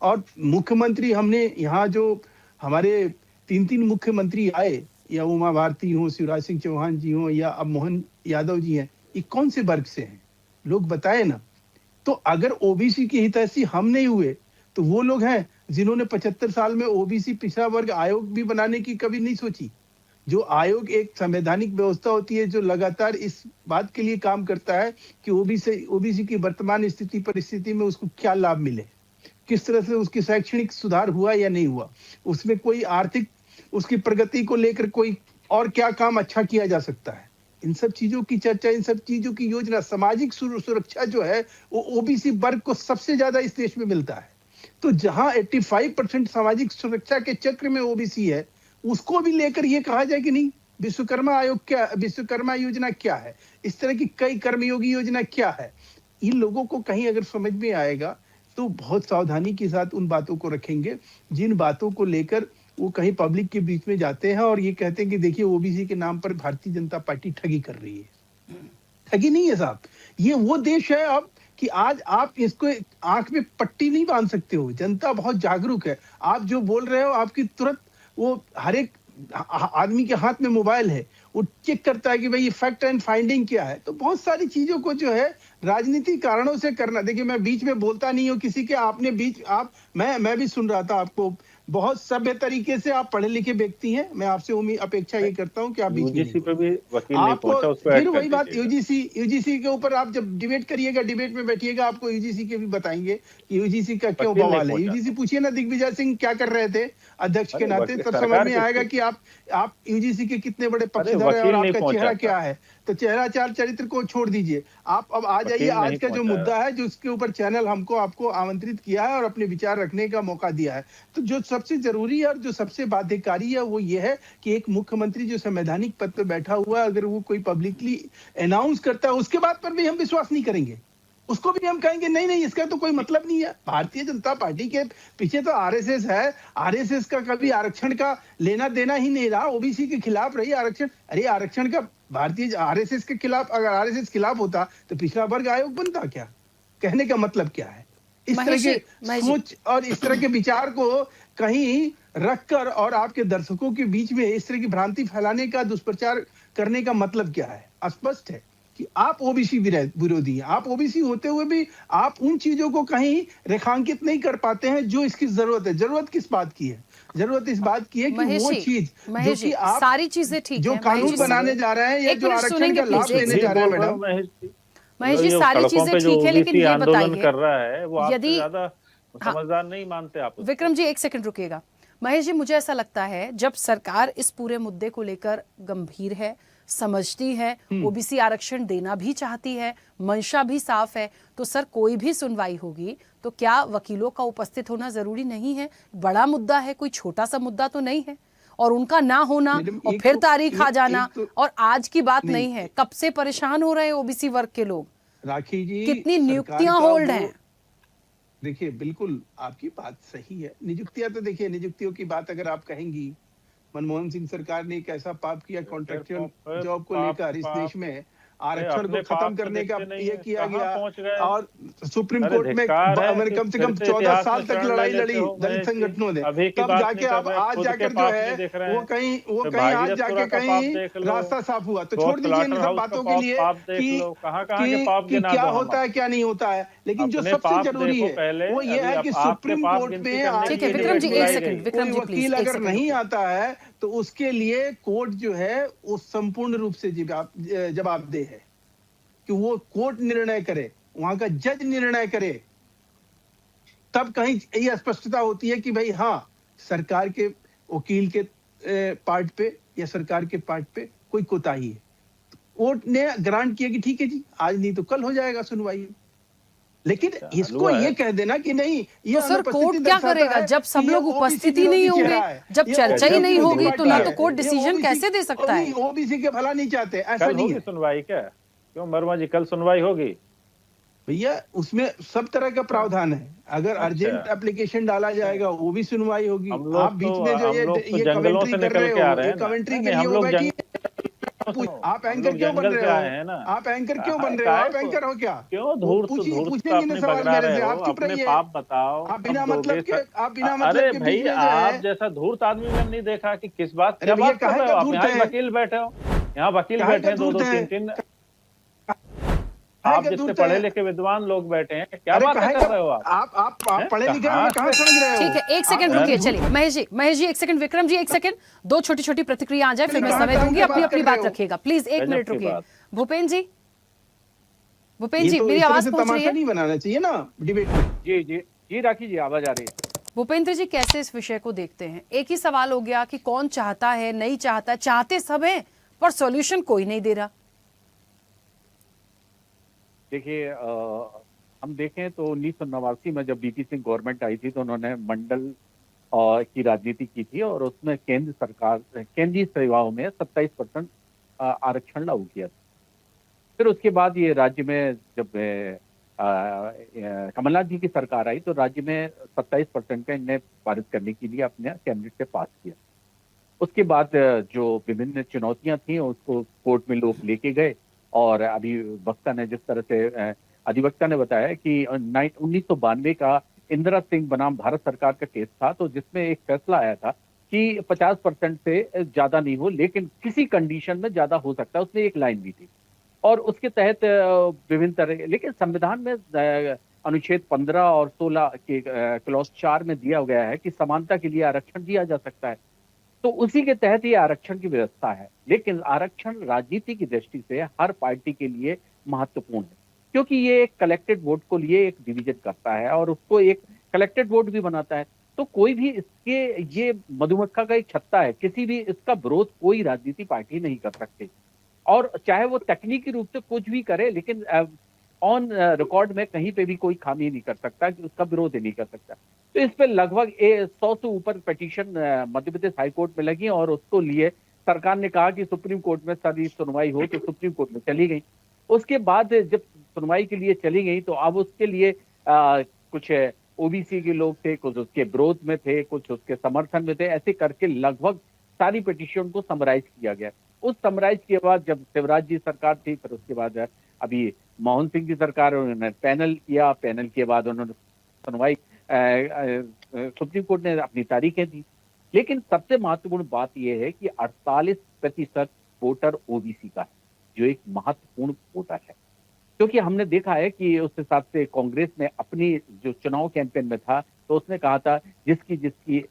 और मुख्यमंत्री हमने यहाँ जो हमारे 3 मुख्यमंत्री आए, या उमा भारती हो, शिवराज सिंह चौहान जी हो, या अब मोहन यादव जी हैं, ये कौन से वर्ग से हैं? लोग बताए ना। तो अगर ओबीसी की हितैषी हम नहीं हुए तो वो लोग हैं जिन्होंने 75 साल में ओबीसी पिछड़ा वर्ग आयोग भी बनाने की कभी नहीं सोची। जो आयोग एक संवैधानिक व्यवस्था होती है जो लगातार इस बात के लिए काम करता है कि ओबीसी की वर्तमान स्थिति परिस्थिति में उसको क्या लाभ मिले, किस तरह से उसकी शैक्षणिक सुधार हुआ या नहीं हुआ, उसमें कोई आर्थिक उसकी प्रगति को लेकर कोई और क्या काम अच्छा किया जा सकता है। इन सब चीजों की चर्चा, इन सब चीजों की योजना, सामाजिक सुरक्षा जो है वो ओबीसी वर्ग को सबसे ज्यादा इस देश में मिलता है। तो जहां 85% सामाजिक सुरक्षा के चक्र में ओबीसी है, उसको भी लेकर ये कहा जाए कि नहीं विश्वकर्मा योजना क्या है, इस तरह की कई कर्मयोगी योजना क्या है, इन लोगों को कहीं अगर समझ में आएगा तो बहुत सावधानी के साथ उन बातों को रखेंगे जिन बातों को लेकर वो कहीं पब्लिक के बीच में जाते हैं और ये कहते हैं कि देखिए ओबीसी के नाम पर भारतीय जनता पार्टी ठगी कर रही है। ठगी नहीं है साहब, ये वो देश है अब कि आज आप इसको आंख में पट्टी नहीं बांध सकते हो। जनता बहुत जागरूक है। आप जो बोल रहे हो आपकी तुरंत वो हर एक आदमी के हाथ में मोबाइल है, वो चेक करता है कि भाई ये फैक्ट एंड फाइंडिंग क्या है। तो बहुत सारी चीजों को जो है राजनीतिक कारणों से करना, देखिए मैं बीच में बोलता नहीं हूँ किसी के, आपने बीच आप मैं भी सुन रहा था आपको, बहुत सभ्य तरीके से आप पढ़े लिखे व्यक्ति हैं, मैं आपसे उम्मीद अपेक्षा ये करता हूँ कि आप बीच यूजीसी पे भी वकील नहीं पहुंचा, उस पे फिर वही बात यूजीसी के ऊपर आप जब डिबेट करिएगा, डिबेट में बैठिएगा, आपको यूजीसी के भी बताएंगे कि यूजीसी का क्यों बवाल है। यूजीसी पूछिए ना दिग्विजय सिंह क्या कर रहे थे अध्यक्ष के नाते, तब समझ में आएगा कि आप यूजीसी के कितने बड़े पक्षधर हैं और आपका चेहरा क्या है। तो चेहरा चार चरित्र को छोड़ दीजिए, आप अब आ जाइए आज का जो मुद्दा है, जो उसके ऊपर चैनल हमको आपको आमंत्रित किया है और अपने विचार रखने का मौका दिया है। तो जो सबसे जरूरी है और जो सबसे बाध्यकारी है वो ये है कि एक मुख्यमंत्री जो संवैधानिक पद पर बैठा हुआ है, अगर वो कोई पब्लिकली अनाउंस करता है उसके बाद पर भी हम विश्वास नहीं करेंगे, उसको भी हम कहेंगे नहीं इसका तो कोई मतलब नहीं है। भारतीय जनता पार्टी के पीछे तो आरएसएस है, आरएसएस का कभी आरक्षण का लेना देना ही नहीं रहा, ओबीसी के खिलाफ रही आरक्षण। अरे आरक्षण का भारतीय आरएसएस के खिलाफ, अगर आरएसएस खिलाफ होता तो पिछड़ा वर्ग आयोग बनता क्या? कहने का मतलब क्या है? इस तरह के सोच और इस तरह के विचार को कहीं रखकर और आपके दर्शकों के बीच में इस तरह की भ्रांति फैलाने का, दुष्प्रचार करने का मतलब क्या है? स्पष्ट है कि आप ओबीसी विरोधी हैं। आप ओबीसी होते हुए भी आप उन चीजों को कहीं रेखांकित नहीं कर पाते हैं जो इसकी जरूरत है। जरूरत किस बात की है? जरूरत इस बात की है कि वो चीज जो कि आप सारी चीजें ठीक जो कानून बनाने जा रहे हैं या जो आरक्षण का लाभ देने जा रहे हैं, मैडम महेश जी सारी चीजें ठीक है, लेकिन ये बताइए कर रहा है वो यदि ज्यादा समझदार नहीं मानते आप? विक्रम जी एक सेकंड रुकिएगा। महेश जी मुझे ऐसा लगता है जब सरकार इस पूरे मुद्दे को लेकर गंभीर है, समझती है, ओबीसी आरक्षण देना भी चाहती है, मंशा भी साफ है, तो सर कोई भी सुनवाई होगी तो क्या वकीलों का उपस्थित होना जरूरी नहीं है? बड़ा मुद्दा है, कोई छोटा सा मुद्दा तो नहीं है। और उनका ना होना और फिर तारीख आ जाना और आज की बात नहीं है, कब से परेशान हो रहे हैं ओबीसी वर्ग के लोग। राखी जी कितनी नियुक्तियां होल्ड हैं? देखिए बिल्कुल आपकी बात सही है। नियुक्तियां तो देखिए, नियुक्तियों की बात अगर आप कहेंगी, मनमोहन सिंह सरकार ने एक ऐसा पाप किया कॉन्ट्रैक्चुअल जॉब को लेकर इस देश में, आरक्षण को अपने खत्म पाप तो करने का देखते नहीं ये है, किया कहाँ गया पहुंच गए? और सुप्रीम अरे कोर्ट में धिक्कार है मैंने कि कम से फिर कम से 14 इतिहास साल में तक शरण लड़ाई ले लेते लड़ी हो दलित महेश जी। संगठनों ने, अभी की तब बात जाके नहीं कर अब रहे, आज खुद के जाकर जो पाप है नहीं देख रहे वो हैं। कहीं तो आज भागीरथ जाके का पाप कहीं देख लो, रास्ता साफ हुआ। तो तो छोड़ दीजिए इन स्लॉटर सब हाउस बातों का के लिए पाप देख लो, कहाँ के पाप कि गिना क्या दो हम होता है क्या नहीं होता है, लेकिन जो अपने सबसे पाप जरूरी देखो है पहले। वो ये अभी है अब कि आपके सुप्रीम पाप कोर्ट गिनती में करने आज के ठीक है लिए विक्रम जी, डिबेट एक बुलाई सेकंड, गई। विक्रम जी कोई प्लीज वकील एक अगर सेकंड नहीं रुकिए। आता है तो उसके लिए कोर्ट जो है वो संपूर्ण रूप से जवाबदेह है कि वो कोर्ट निर्णय करे, वहां का जज निर्णय करे, तब कहीं ये स्पष्टता होती है कि भाई हाँ सरकार के वकील के पार्ट पे या सरकार के पार्ट पे कोई कोताही है। कोर्ट ने ग्रांट किया कि ठीक है जी, आज नहीं तो कल हो जाएगा सुनवाई, लेकिन इसको हलवा ये है। कह देना कि नहीं ये तो सर अनुपस्थिति कोर्ट क्या दर्शाता करेगा है जब कि सब ये लोग OBC उपस्थित ही नहीं विरोधी होंगे, चेहरा है, जब ये चर्चा ही OBC नहीं विरोधी होगी तो पार्टी ना है, तो कोर्ट ये डिसीजन OBC कैसे दे सकता है? ओबीसी के भला नहीं चाहते, ऐसा कल नहीं होगी है सुनवाई क्या? क्यों वर्मा जी, कल सुनवाई होगी? भैया। उसमें सब तरह का प्रावधान है, अगर अच्छा। अर्जेंट एप्लीकेशन डाला जाएगा वो भी सुनवाई होगी। हम आप लोग बीच तो में जो हम लोग तो ये जंगलों कमेंट्री से कर निकल रहे के आ हो, रहे ये हैं ना। कमेंट्री नहीं, के नहीं, लिए हम हो लोग बैठी सुनो, आप हम एंकर लोग क्यों बन जंगल रहे से आए हो? हैं ना। आप एंकर क्यों बन रहे हो? काहे आप को एंकर हो क्या? क्यों वो धूर्त पूछेंगे का ना अपने सवाल बगरा मेरे रहे से, हो? आप चुप अपने रहिए। पाप बताओ, आप बिना अब मतलब दोगे आप बिना मतलब अरे के भाई, बीच में जो आप है, जैसा धूर्त आदमी मैंने नहीं देखा कि किस बात अरे क्या भैया बात कर काहे रहे का हो आप? धूर्त यहाँ है? वकील बैठे हो, यहाँ वकील काहे बैठे का हैं, दो धूर्त दो है? तीन तीन। काहे आप का जितने धूर्त पढ़े है? लिखे विद्वान लोग बैठे हैं, क्या अरे बातें काहे कर का रहे हो आप? आप हैं? पढ़े लिखे कहाँ हो, कहाँ से? समझ रहे हो? ठीक है एक सेकंड आप- रुकिए, आप चलिए महेश जी एक सेकंड, विक्रम जी एक सेकंड, दो छोटी छोटी प्रतिक्रिया आ जाए फिर मैं कहाँ समय टाइम दूंगी, की अपनी बात अपनी कर रहे बात हो? रखिएगा प्लीज, एक गजब मिनट की रुकिए। बात। भूपेन जी, भूपेन ये जी तो मेरी इस तरह आवाज से पहुंच रही तमाशा है? नहीं बनाना चाहिए ना डिबेट में। जी जी जी, राखी जी आवाज आ रही है। भूपेंद्र जी कैसे इस विषय को देखते हैं? एक ही सवाल हो गया कि कौन चाहता है, नहीं चाहता, चाहते सब हैं पर सॉल्यूशन कोई नहीं दे रहा। देखिए हम देखें तो 1989 में जब बीपी सिंह गवर्नमेंट आई थी तो उन्होंने मंडल की राजनीति की थी और उसमें केंद्र सरकार केंद्रीय सेवाओं में 27% आरक्षण लागू किया था। फिर उसके बाद ये राज्य में जब कमलनाथ जी की सरकार आई तो राज्य में 27% का इन्हें पारित करने के लिए अपने कैबिनेट से पास किया। उसके बाद जो विभिन्न चुनौतियां थी उसको कोर्ट में लोग लेके गए और अधिवक्ता ने जिस तरह से अधिवक्ता ने बताया कि 1992 का इंदिरा सिंह बनाम भारत सरकार का केस था, तो जिसमें एक फैसला आया था कि 50% से ज्यादा नहीं हो, लेकिन किसी कंडीशन में ज्यादा हो सकता है, उसमें एक लाइन भी थी और उसके तहत विभिन्न तरह, लेकिन संविधान में अनुच्छेद 15 और 16 के क्लॉज 4 में दिया गया है कि समानता के लिए आरक्षण दिया जा सकता है, तो उसी के तहत ये आरक्षण की व्यवस्था है। लेकिन आरक्षण राजनीति की दृष्टि से हर पार्टी के लिए महत्वपूर्ण है क्योंकि ये एक कलेक्टेड वोट को लिए एक डिवीजन करता है और उसको एक कलेक्टेड वोट भी बनाता है। तो कोई भी इसके, ये मधुमक्खा का एक छत्ता है, किसी भी इसका विरोध कोई राजनीति पार्टी नहीं कर सकती और चाहे वो तकनीकी रूप से कुछ भी करे, लेकिन ऑन रिकॉर्ड में कहीं पे भी कोई खामी नहीं कर सकता कि उसका विरोध ही नहीं कर सकता। तो इस पे लगभग 100 से ऊपर पिटीशन मध्य प्रदेश हाईकोर्ट में लगी और उसको लिए सरकार ने कहा कि सुप्रीम कोर्ट में सारी सुनवाई हो, तो सुप्रीम कोर्ट में चली गई। उसके बाद जब सुनवाई के लिए चली गई तो अब उसके लिए कुछ ओबीसी के लोग थे, कुछ उसके विरोध में थे, कुछ उसके समर्थन में थे, ऐसे करके लगभग सारी पिटीशन को समराइज किया गया। उस समराइज के बाद जब शिवराज जी सरकार थी, फिर उसके बाद अभी मोहन सिंह की सरकार, उन्होंने पैनल किया, पैनल के बाद उन्होंने सुनवाई सुप्रीम कोर्ट ने अपनी तारीखें दी। लेकिन सबसे महत्वपूर्ण बात यह है कि 48% वोटर ओबीसी का है, जो एक महत्वपूर्ण वोटर है, क्योंकि हमने देखा है कि उस हिसाब से कांग्रेस ने अपनी जो चुनाव कैंपेन में था तो उसने कहा था जिसकी जितनी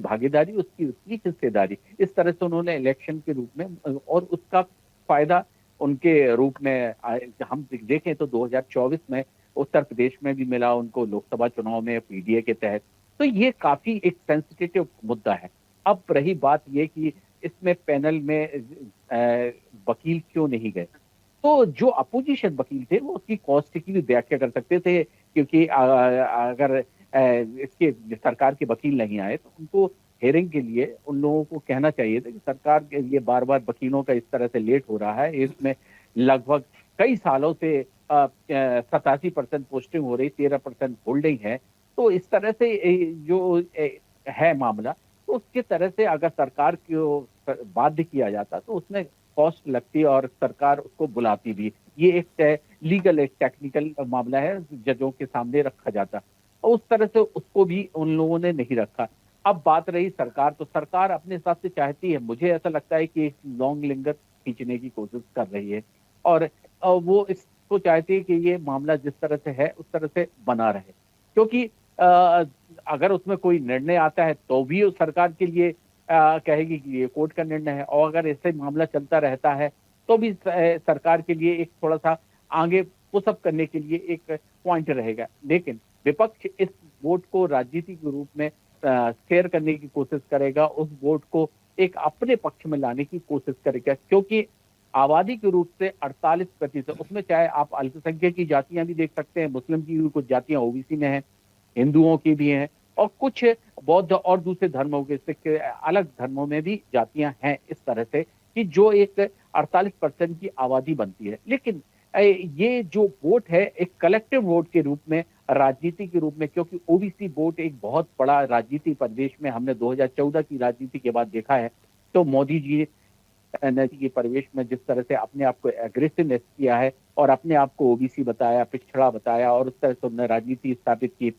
भागीदारी उसकी हिस्सेदारी, इस तरह से उन्होंने इलेक्शन के रूप में, और उसका फायदा उनके रूप में हम देखें तो 2024 में उत्तर प्रदेश में भी मिला उनको, लोकसभा चुनाव में पीडीए के तहत। तो ये काफी एक सेंसिटिव मुद्दा है। अब रही बात ये कि इसमें पैनल में वकील क्यों नहीं गए, तो जो अपोजिशन वकील थे वो उसकी कॉस्ट की भी व्याख्या कर सकते थे, क्योंकि अगर इसके सरकार के वकील नहीं आए तो उनको हेयरिंग के लिए उन लोगों को कहना चाहिए था कि सरकार के लिए बार बार वकीलों का इस तरह से लेट हो रहा है, इसमें लगभग कई सालों से 87% पोस्टिंग हो रही, 13% होल्डिंग है, तो इस तरह से जो है मामला, तो उसके तरह से अगर सरकार को बाध्य किया जाता तो उसमें कॉस्ट लगती है और सरकार उसको बुलाती भी। ये एक लीगल एक टेक्निकल मामला है, जजों के सामने रखा जाता, और उस तरह से उसको भी उन लोगों ने नहीं रखा। अब बात रही सरकार, तो सरकार अपने हिसाब से चाहती है, मुझे ऐसा लगता है कि लॉन्ग लिंगर खींचने की कोशिश कर रही है, और वो इसको चाहती है कि ये मामला जिस तरह से है उस तरह से बना रहे, क्योंकि अगर उसमें कोई निर्णय आता है तो भी उस सरकार के लिए कहेगी कि ये कोर्ट का निर्णय है, और अगर ऐसे मामला चलता रहता है तो भी सरकार के लिए एक थोड़ा सा आगे पुशअप करने के लिए एक पॉइंट रहेगा। लेकिन विपक्ष इस वोट को राजनीति के रूप में शेयर करने की कोशिश करेगा, उस वोट को एक अपने पक्ष में लाने की कोशिश करेगा, क्योंकि आबादी के रूप से 48%, उसमें चाहे आप अल्पसंख्यक की जातियां भी देख सकते हैं, मुस्लिम की भी कुछ जातियां ओबीसी में हैं, हिंदुओं की भी हैं, और कुछ बौद्ध और दूसरे धर्मों के सिख अलग धर्मों में भी जातियां हैं, इस तरह से कि जो एक 48% की आबादी बनती है। लेकिन ये जो वोट है एक कलेक्टिव वोट के रूप में, राजनीति के रूप में, क्योंकि ओबीसी वोट एक बहुत बड़ा राजनीति परिवेश में हमने 2014 की राजनीति के बाद देखा है, तो मोदी जी ने के परिवेश में जिस तरह से अपने आप को एग्रेसिवनेस किया है और अपने आप को ओबीसी बताया, पिछड़ा बताया, और उस तरह से उन्होंने राजनीति स्थापित की,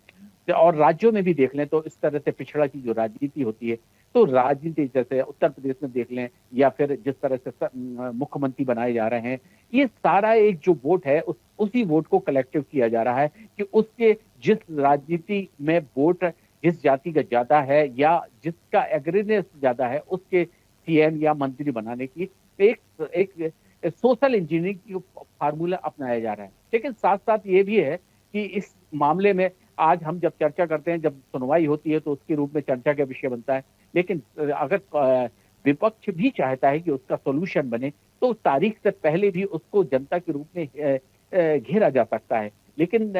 और राज्यों में भी देख लें तो इस तरह से पिछड़ा की जो राजनीति होती है, तो राजनीति जैसे उत्तर प्रदेश में देख लें, या फिर जिस तरह से मुख्यमंत्री बनाए जा रहे हैं, ये सारा एक जो वोट है उसी वोट को कलेक्टिव किया जा रहा है कि उसके जिस राजनीति में वोट जिस जाति का ज्यादा है या जिसका एग्रीनेस ज्यादा है, उसके सीएम या मंत्री बनाने की एक सोशल इंजीनियरिंग की फार्मूला अपनाया जा रहा है। लेकिन साथ साथ ये भी है कि इस मामले में आज हम जब चर्चा करते हैं, जब सुनवाई होती है तो उसके रूप में चर्चा का विषय बनता है, लेकिन अगर विपक्ष भी चाहता है कि उसका सोल्यूशन बने तो तारीख से पहले भी उसको जनता के रूप में घेरा जा सकता है। लेकिन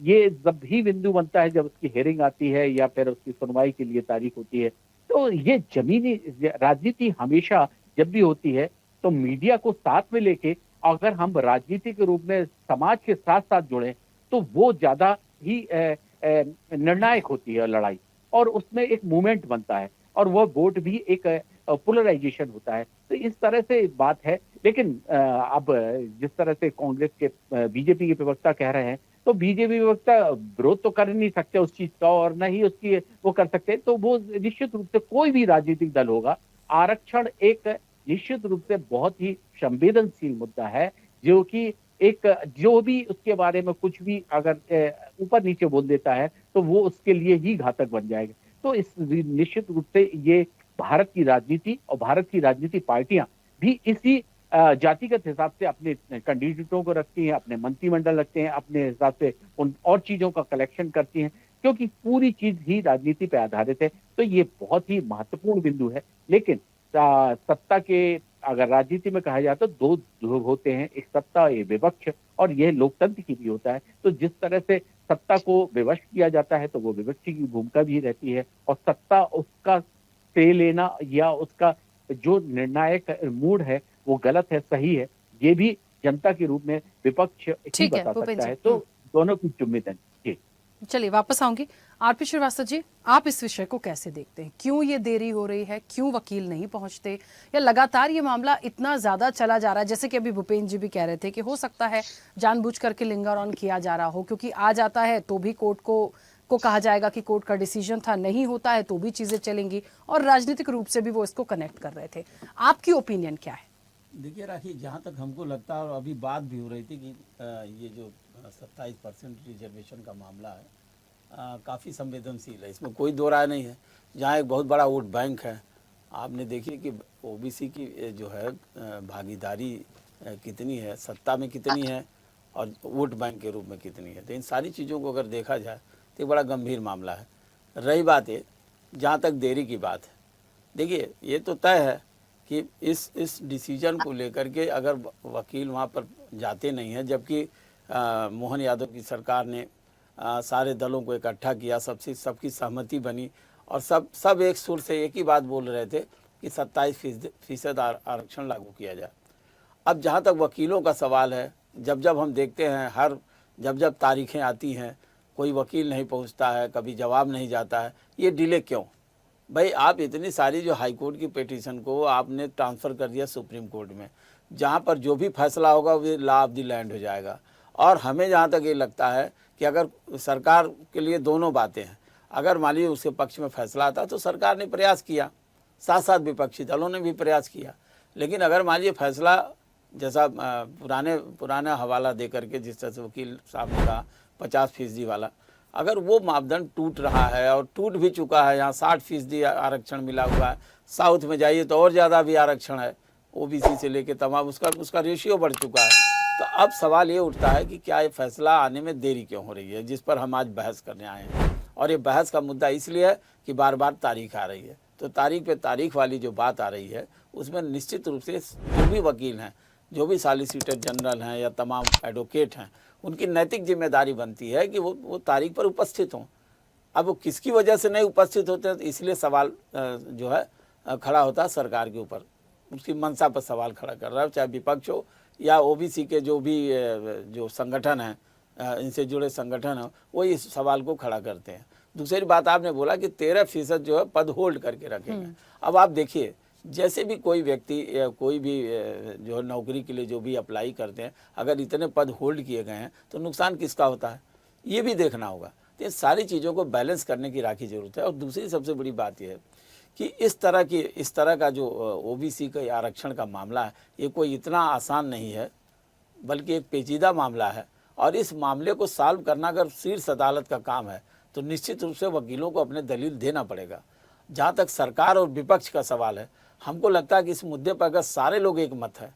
ये जब भी बिंदु बनता है, जब उसकी हेयरिंग आती है या फिर उसकी सुनवाई के लिए तारीख होती है, तो ये जमीनी राजनीति हमेशा जब भी होती है तो मीडिया को साथ में लेके अगर हम राजनीति के रूप में समाज के साथ साथ जुड़े तो वो ज्यादा ही निर्णायक होती है लड़ाई, और उसमें एक मूवमेंट बनता है, और वह वोट भी एक पोलराइजेशन होता है। तो इस तरह से बात है। लेकिन अब जिस तरह से कांग्रेस के बीजेपी के प्रवक्ता कह रहे हैं, तो बीजेपी प्रवक्ता विरोध तो कर नहीं सकते उस चीज का, और न ही उसकी वो कर सकते, तो वो निश्चित रूप से कोई भी राजनीतिक दल होगा, आरक्षण एक निश्चित रूप से बहुत ही संवेदनशील मुद्दा है, जो कि एक जो भी उसके बारे में कुछ भी अगर ऊपर नीचे बोल देता है तो वो उसके लिए ही घातक बन जाएगा। तो इस निश्चित रूप से ये भारत की राजनीति और भारत की राजनीति पार्टियां भी इसी जातिगत हिसाब से अपने कैंडिडेटों को रखती हैं, अपने मंत्रिमंडल रखते हैं, अपने हिसाब से उन और चीजों का कलेक्शन करती हैं, क्योंकि पूरी चीज ही राजनीति पर आधारित है। तो ये बहुत ही महत्वपूर्ण बिंदु है। लेकिन सत्ता के अगर राजनीति में कहा जाए तो दो लोग होते हैं, एक सत्ता, ये विपक्ष, और यह लोकतंत्र की भी होता है। तो जिस तरह से सत्ता को विवश किया जाता है तो वो विपक्ष की भूमिका भी रहती है, और सत्ता उसका से लेना या उसका जो निर्णायक मूड है वो गलत है सही है, ये भी जनता के रूप में विपक्ष ही बता सकता है। तो दोनों की जिम्मेदारी। चलिए वापस आऊंगी। आरपी श्रीवास्तव जी, आप इस विषय को कैसे देखते हैं? क्यों ये देरी हो रही है? क्यों वकील नहीं पहुंचते, या लगातार ये मामला इतना ज्यादा चला जा रहा है? जैसे कि अभी भूपेंद्र जी भी कह रहे थे कि हो सकता है जानबूझ करके लिंगर ऑन किया जा रहा हो, क्योंकि आ जाता है तो भी कोर्ट को कहा जाएगा कि कोर्ट का डिसीजन था, नहीं होता है तो भी चीजें चलेंगी, और राजनीतिक रूप से भी वो इसको कनेक्ट कर रहे थे। आपकी ओपिनियन क्या है? देखिए राखी, जहाँ तक हमको लगता है, और अभी बात भी हो रही थी कि ये जो 27% रिजर्वेशन का मामला है काफ़ी संवेदनशील है, इसमें कोई दो राय नहीं है। जहाँ एक बहुत बड़ा वोट बैंक है, आपने देखिए कि ओबीसी की जो है भागीदारी कितनी है, सत्ता में कितनी है, और वोट बैंक के रूप में कितनी है। तो इन सारी चीज़ों को अगर देखा जाए तो बड़ा गंभीर मामला है। रही बात है जहाँ तक देरी की बात है, देखिए ये तो तय है कि इस डिसीजन को लेकर के अगर वकील वहाँ पर जाते नहीं हैं, जबकि मोहन यादव की सरकार ने सारे दलों को इकट्ठा किया, सबकी सहमति बनी, और सब एक सुर से एक ही बात बोल रहे थे कि 27% आरक्षण लागू किया जाए। अब जहाँ तक वकीलों का सवाल है, जब हम देखते हैं जब तारीखें आती हैं, कोई वकील नहीं पहुँचता है, कभी जवाब नहीं जाता है, ये डिले क्यों? भाई आप इतनी सारी जो हाई कोर्ट की पिटीशन को आपने ट्रांसफ़र कर दिया सुप्रीम कोर्ट में, जहाँ पर जो भी फैसला होगा वो लॉ ऑफ द लैंड हो जाएगा। और हमें जहाँ तक ये लगता है कि अगर सरकार के लिए दोनों बातें हैं, अगर मान लीजिए उसके पक्ष में फैसला आता तो सरकार ने प्रयास किया, साथ साथ विपक्षी दलों ने भी प्रयास किया। लेकिन अगर मान लीजिए फैसला जैसा पुराना हवाला दे करके जिस तरह से वकील साहब ने कहा 50% वाला, अगर वो मापदंड टूट रहा है और टूट भी चुका है, यहाँ 60% आरक्षण मिला हुआ है, साउथ में जाइए तो और ज़्यादा भी आरक्षण है, ओबीसी से लेके तमाम उसका रेशियो बढ़ चुका है। तो अब सवाल ये उठता है कि क्या ये फैसला आने में देरी क्यों हो रही है, जिस पर हम आज बहस करने आए हैं। और ये बहस का मुद्दा इसलिए है कि बार बार तारीख आ रही है, तो तारीख पे तारीख वाली जो बात आ रही है उसमें निश्चित रूप से जो भी वकील हैं, जो भी सॉलिसिटर जनरल हैं या तमाम एडवोकेट हैं, उनकी नैतिक जिम्मेदारी बनती है कि वो तारीख पर उपस्थित हों। अब वो किसकी वजह से नहीं उपस्थित होते हैं, तो इसलिए सवाल जो है खड़ा होता है सरकार के ऊपर, उसकी मंशा पर सवाल खड़ा कर रहा है, चाहे विपक्ष हो या ओबीसी के जो भी जो संगठन हैं, इनसे जुड़े संगठन हैं, वो इस सवाल को खड़ा करते हैं। दूसरी बात आपने बोला कि 13% जो है पद होल्ड करके रखेंगे। अब आप देखिए, जैसे भी कोई व्यक्ति या कोई भी जो नौकरी के लिए जो भी अप्लाई करते हैं, अगर इतने पद होल्ड किए गए हैं तो नुकसान किसका होता है, ये भी देखना होगा। तो ये सारी चीज़ों को बैलेंस करने की राखी जरूरत है। और दूसरी सबसे बड़ी बात यह है कि इस तरह का जो ओबीसी का आरक्षण का मामला है, ये कोई इतना आसान नहीं है, बल्कि एक पेचीदा मामला है। और इस मामले को सॉल्व करना अगर शीर्ष अदालत का काम है तो निश्चित रूप से वकीलों को अपने दलील देना पड़ेगा। जहाँ तक सरकार और विपक्ष का सवाल है, हमको लगता है कि इस मुद्दे पर अगर सारे लोग एक मत है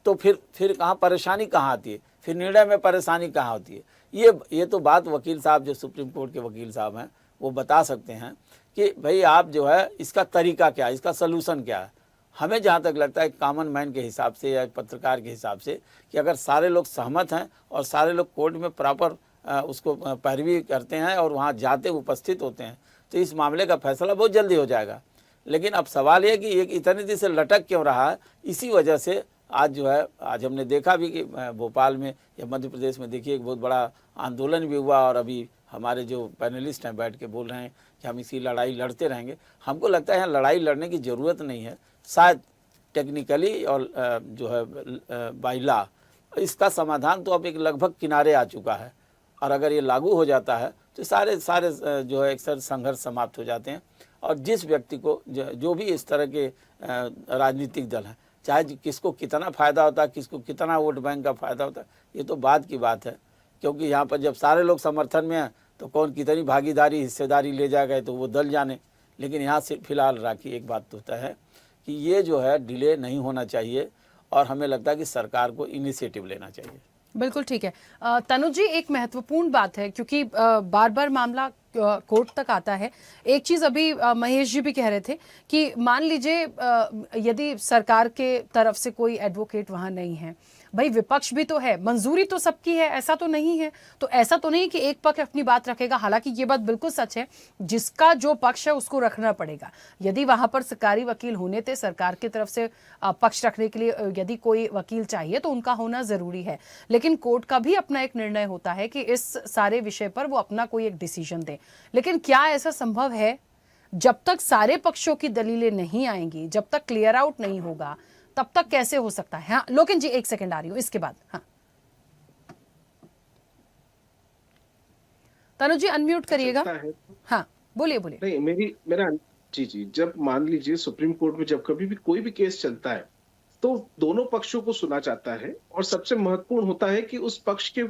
तो फिर कहाँ परेशानी कहाँ आती है, फिर निर्णय में परेशानी कहाँ होती है। ये तो बात वकील साहब जो सुप्रीम कोर्ट के वकील साहब हैं वो बता सकते हैं कि भाई आप जो है इसका तरीका क्या है, इसका सलूशन क्या है। हमें जहाँ तक लगता है कॉमन मैन के हिसाब से या एक पत्रकार के हिसाब से कि अगर सारे लोग सहमत हैं और सारे लोग कोर्ट में प्रॉपर उसको पैरवी करते हैं और वहाँ जाते उपस्थित होते हैं तो इस मामले का फैसला बहुत जल्दी हो जाएगा। लेकिन अब सवाल ये कि एक इतने दिन से लटक क्यों रहा है, इसी वजह से आज हमने देखा भी कि भोपाल में या मध्य प्रदेश में देखिए एक बहुत बड़ा आंदोलन भी हुआ और अभी हमारे जो पैनलिस्ट हैं बैठ के बोल रहे हैं कि हम इसी लड़ाई लड़ते रहेंगे। हमको लगता है यहाँ लड़ाई लड़ने की ज़रूरत नहीं है, शायद टेक्निकली और जो है बाय लॉ इसका समाधान तो अब एक लगभग किनारे आ चुका है। और अगर ये लागू हो जाता है तो सारे जो है अक्सर संघर्ष समाप्त हो जाते हैं। और जिस व्यक्ति को जो भी इस तरह के राजनीतिक दल हैं, चाहे किसको कितना फ़ायदा होता है, किसको कितना वोट बैंक का फ़ायदा होता है, ये तो बाद की बात है। क्योंकि यहाँ पर जब सारे लोग समर्थन में हैं तो कौन कितनी भागीदारी हिस्सेदारी ले जाएगा तो वो दल जाने। लेकिन यहाँ से फिलहाल राखी एक बात तो तय है कि ये जो है डिले नहीं होना चाहिए और हमें लगता है कि सरकार को इनिशिएटिव लेना चाहिए। बिल्कुल ठीक है। तनु जी, एक महत्वपूर्ण बात है क्योंकि बार बार मामला कोर्ट तक आता है। एक चीज अभी महेश जी भी कह रहे थे कि मान लीजिए यदि सरकार के तरफ से कोई एडवोकेट वहां नहीं है, भाई विपक्ष भी तो है, मंजूरी तो सबकी है, ऐसा तो नहीं है। तो ऐसा तो नहीं कि एक पक्ष अपनी बात रखेगा, हालांकि ये बात बिल्कुल सच है, जिसका जो पक्ष है उसको रखना पड़ेगा। यदि वहां पर सरकारी वकील होने थे, सरकार की तरफ से पक्ष रखने के लिए यदि कोई वकील चाहिए तो उनका होना जरूरी है। लेकिन कोर्ट का भी अपना एक निर्णय होता है कि इस सारे विषय पर वो अपना कोई एक डिसीजन दे। लेकिन क्या ऐसा संभव है? जब तक सारे पक्षों की दलीलें नहीं आएंगी, जब तक क्लियर आउट नहीं होगा, तब तक कैसे हो सकता है? हाँ लोकेन जी, एक सेकंड आ रही हूं, इसके बाद। हाँ तनु जी अनम्यूट करिएगा। हाँ बोलिए। नहीं, मेरा जी, जब मान लीजिए सुप्रीम कोर्ट में जब कभी भी कोई भी केस चलता है तो दोनों पक्षों को सुना जाता है और सबसे महत्वपूर्ण होता है कि उस पक्ष के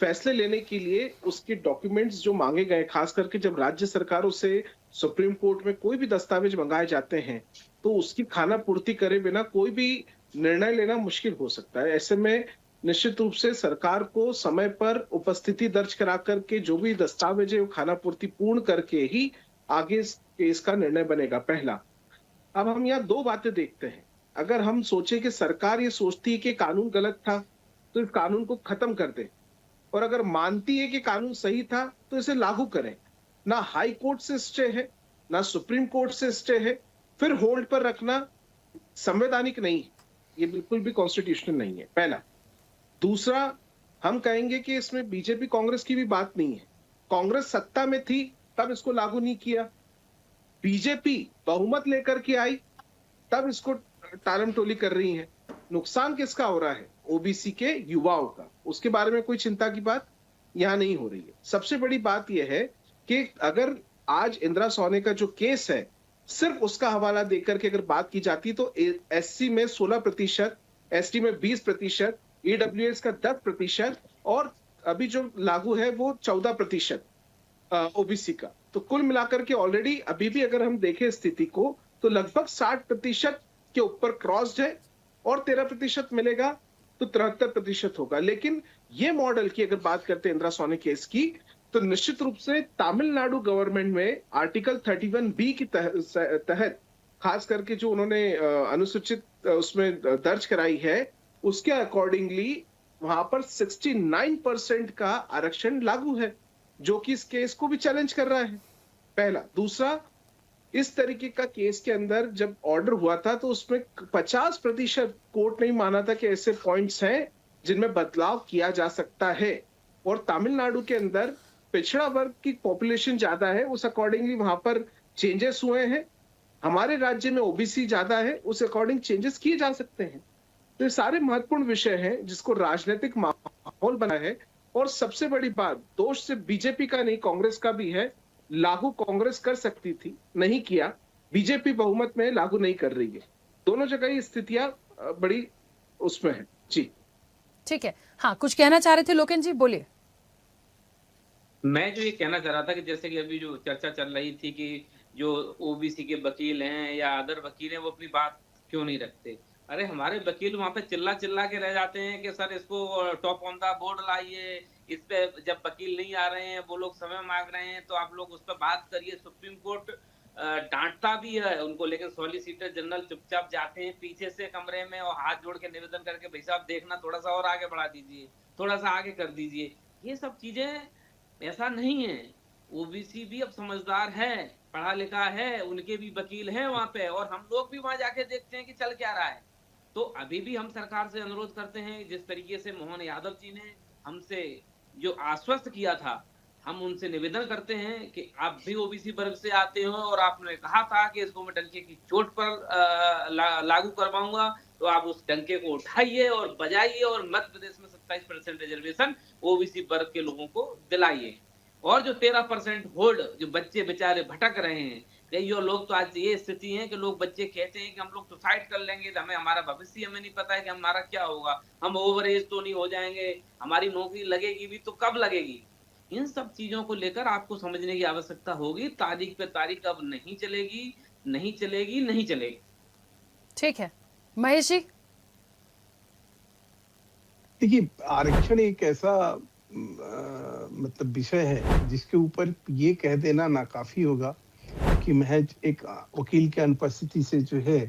फैसले लेने के लिए उसके डॉक्यूमेंट्स जो मांगे गए, खास करके जब राज्य सरकारों से सुप्रीम कोर्ट में कोई भी दस्तावेज मंगाए जाते हैं तो उसकी खाना पूर्ति करे बिना कोई भी निर्णय लेना मुश्किल हो सकता है। ऐसे में निश्चित रूप से सरकार को समय पर उपस्थिति दर्ज करा करके जो भी दस्तावेज है वो खाना पूर्ति पूर्ण करके ही आगे इस केस का निर्णय बनेगा। पहला, अब हम यहाँ दो बातें देखते हैं। अगर हम सोचे कि सरकार ये सोचती है कि कानून गलत था तो इस कानून को खत्म कर दे, और अगर मानती है कि कानून सही था तो इसे लागू करें। ना हाई कोर्ट से स्टे है, ना सुप्रीम कोर्ट से स्टे है, फिर होल्ड पर रखना संवैधानिक नहीं है, ये बिल्कुल भी कॉन्स्टिट्यूशनल नहीं है, पहला। दूसरा, हम कहेंगे कि इसमें बीजेपी कांग्रेस की भी बात नहीं है। कांग्रेस सत्ता में थी तब इसको लागू नहीं किया, बीजेपी बहुमत लेकर के आई, तब इसको टालम टोली कर रही है। नुकसान किसका हो रहा है? ओबीसी के युवाओं का। उसके बारे में कोई चिंता की बात यहां नहीं हो रही है। सबसे बड़ी बात यह है कि अगर आज इंदिरा सोनी का जो केस है, सिर्फ उसका हवाला देकर के अगर बात की जाती तो एससी में 16%, एसटी में 20%, ईडब्ल्यूएस का 10% और अभी जो लागू है वो 14% ओबीसी का। तो कुल मिलाकर के ऑलरेडी अभी भी अगर हम देखें स्थिति को तो लगभग 60% के ऊपर क्रॉस्ड है और 13% मिलेगा तो 73% होगा। लेकिन ये मॉडल की अगर बात करते हैं इंदिरा सोनी केस की, तो निश्चित रूप से तमिलनाडु गवर्नमेंट में आर्टिकल 31B की तहत खास करके जो उन्होंने अनुसूचित उसमें दर्ज कराई है, उसके अकॉर्डिंगली वहां पर 69% का आरक्षण लागू है, जो कि इस केस को भी चैलेंज कर रहा है। पहला। दूसरा, इस तरीके का केस के अंदर जब ऑर्डर हुआ था तो उसमें 50% कोर्ट नहीं माना था कि ऐसे पॉइंट्स हैं जिनमें बदलाव किया जा सकता है। और तमिलनाडु के अंदर पिछड़ा वर्ग की पॉपुलेशन ज्यादा है, उस अकॉर्डिंगली वहां पर चेंजेस हुए हैं। हमारे राज्य में ओबीसी ज्यादा है, उस अकॉर्डिंग चेंजेस किए जा सकते हैं। तो ये सारे महत्वपूर्ण विषय हैं जिसको राजनीतिक माहौल बना है। और सबसे बड़ी बात, दोष सिर्फ बीजेपी का नहीं, कांग्रेस का भी है। लागू कांग्रेस कर सकती थी, नहीं किया। बीजेपी बहुमत में लागू नहीं कर रही है। दोनों जगह ये स्थितियां बड़ी उसमें है। जी ठीक है। हाँ, कुछ कहना चाह रहे थे लोकेन जी, बोलिए। मैं जो ये कहना चाह रहा था कि जैसे कि अभी जो चर्चा चल रही थी कि जो ओबीसी के वकील हैं या अदर वकील हैं वो अपनी बात क्यों नहीं रखते। अरे हमारे वकील वहां पे चिल्ला चिल्ला के रह जाते हैं कि सर इसको टॉप ऑन द बोर्ड लाइए, इस पे जब वकील नहीं आ रहे हैं, वो लोग समय मांग रहे हैं तो आप लोग उस पर बात करिए। सुप्रीम कोर्ट डांटता भी है उनको, लेकिन सॉलिसिटर जनरल चुपचाप जाते हैं पीछे से कमरे में और हाथ जोड़ के निवेदन करके भाई साहब देखना थोड़ा सा और आगे बढ़ा दीजिए, थोड़ा सा आगे कर दीजिए। ये सब चीजें ऐसा नहीं है। ओबीसी भी अब समझदार है, पढ़ा लिखा है, उनके भी वकील हैं वहां पे, और हम लोग भी वहां जाके देखते हैं कि चल क्या रहा है। तो अभी भी हम सरकार से अनुरोध करते हैं, जिस तरीके से मोहन यादव जी ने हमसे जो आश्वस्त किया था, हम उनसे निवेदन करते हैं कि आप भी ओबीसी वर्ग से आते हो और आपने कहा था कि इसको मैं डंके की चोट पर लागू करवाऊंगा, तो आप उस डंके को उठाइए और बजाइए और मध्य प्रदेश में 27% रिजर्वेशन ओबीसी वर्ग के लोगों को दिलाइए। और जो 13% होल्ड, जो बच्चे बेचारे भटक रहे हैं, कई और लोग तो आज ये स्थिति है कि लोग बच्चे कहते हैं कि हम लोग सुसाइड कर लेंगे, तो हमें हमारा भविष्य हमें नहीं पता है कि हमारा क्या होगा, हम ओवर एज तो नहीं हो जाएंगे, हमारी नौकरी लगेगी भी तो कब लगेगी। इन सब चीजों को लेकर आपको समझने की आवश्यकता होगी। तारीख पे तारीख अब नहीं चलेगी, नहीं चलेगी, नहीं चलेगी। ठीक है महेश जी। देखिए, आरक्षण एक ऐसा मतलब विषय है जिसके ऊपर ये कह देना नाकाफी होगा कि महज एक वकील के अनुपस्थिति से जो है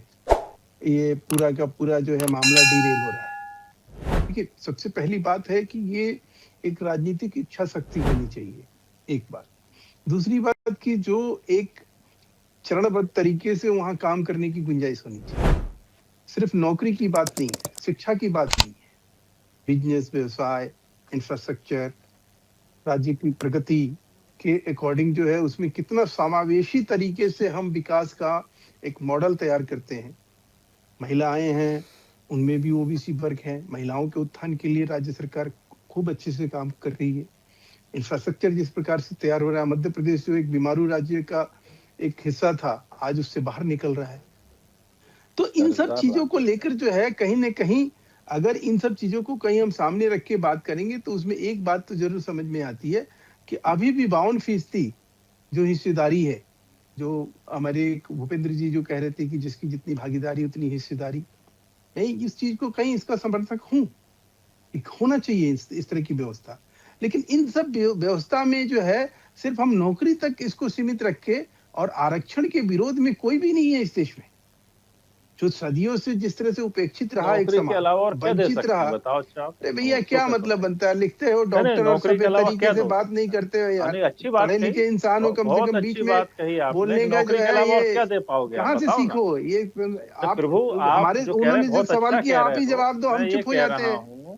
ये पूरा का पूरा जो है मामला डिरेल हो रहा है। देखिए, सबसे पहली बात है कि ये एक राजनीतिक इच्छा शक्ति होनी चाहिए, एक बात। दूसरी बात कि जो एक चरणबद्ध तरीके से वहां काम करने की गुंजाइश होनी चाहिए। सिर्फ नौकरी की बात नहीं है, शिक्षा की बात नहीं है, बिजनेस, व्यवसाय, इंफ्रास्ट्रक्चर, राज्य की प्रगति के अकॉर्डिंग जो है उसमें कितना समावेशी तरीके से हम विकास का एक मॉडल तैयार करते हैं। महिलाएं हैं, उनमें भी ओबीसी वर्ग है। महिलाओं के उत्थान के लिए राज्य सरकार खूब अच्छे से काम कर रही है। इंफ्रास्ट्रक्चर जिस प्रकार से तैयार हो रहा है, मध्य प्रदेश जो एक बीमारू राज्य का एक हिस्सा था, आज उससे बाहर निकल रहा है। तो इन सब चीजों को लेकर जो है कहीं ना कहीं, अगर इन सब चीजों को कहीं हम सामने रख के बात करेंगे तो उसमें एक बात तो जरूर समझ में आती है कि अभी भी 52% जो हिस्सेदारी है, जो हमारे भूपेंद्र जी जो कह रहे थे कि जिसकी जितनी भागीदारी उतनी हिस्सेदारी, मैं इस चीज को कहीं इसका समर्थक हूं। एक होना चाहिए इस तरह की व्यवस्था, लेकिन इन सब व्यवस्था में जो है सिर्फ हम नौकरी तक इसको सीमित रखे और आरक्षण के विरोध में कोई भी नहीं है इस देश में। जो सदियों से जिस तरह से उपेक्षित रहा, एक समाज वंचित रहा। अरे भैया, क्या मतलब बनता है? लिखते हो डॉक्टर और सभ्य तरीके से बात नहीं करते हो यार। पढ़े लिखे इंसान हो, कम से कम बीच में बोलने का जो है ये कहाँ से सीखो? ये आप हमारे, उन्होंने जब सवाल किया आप ही जवाब दो, हम चुप हो जाते हैं।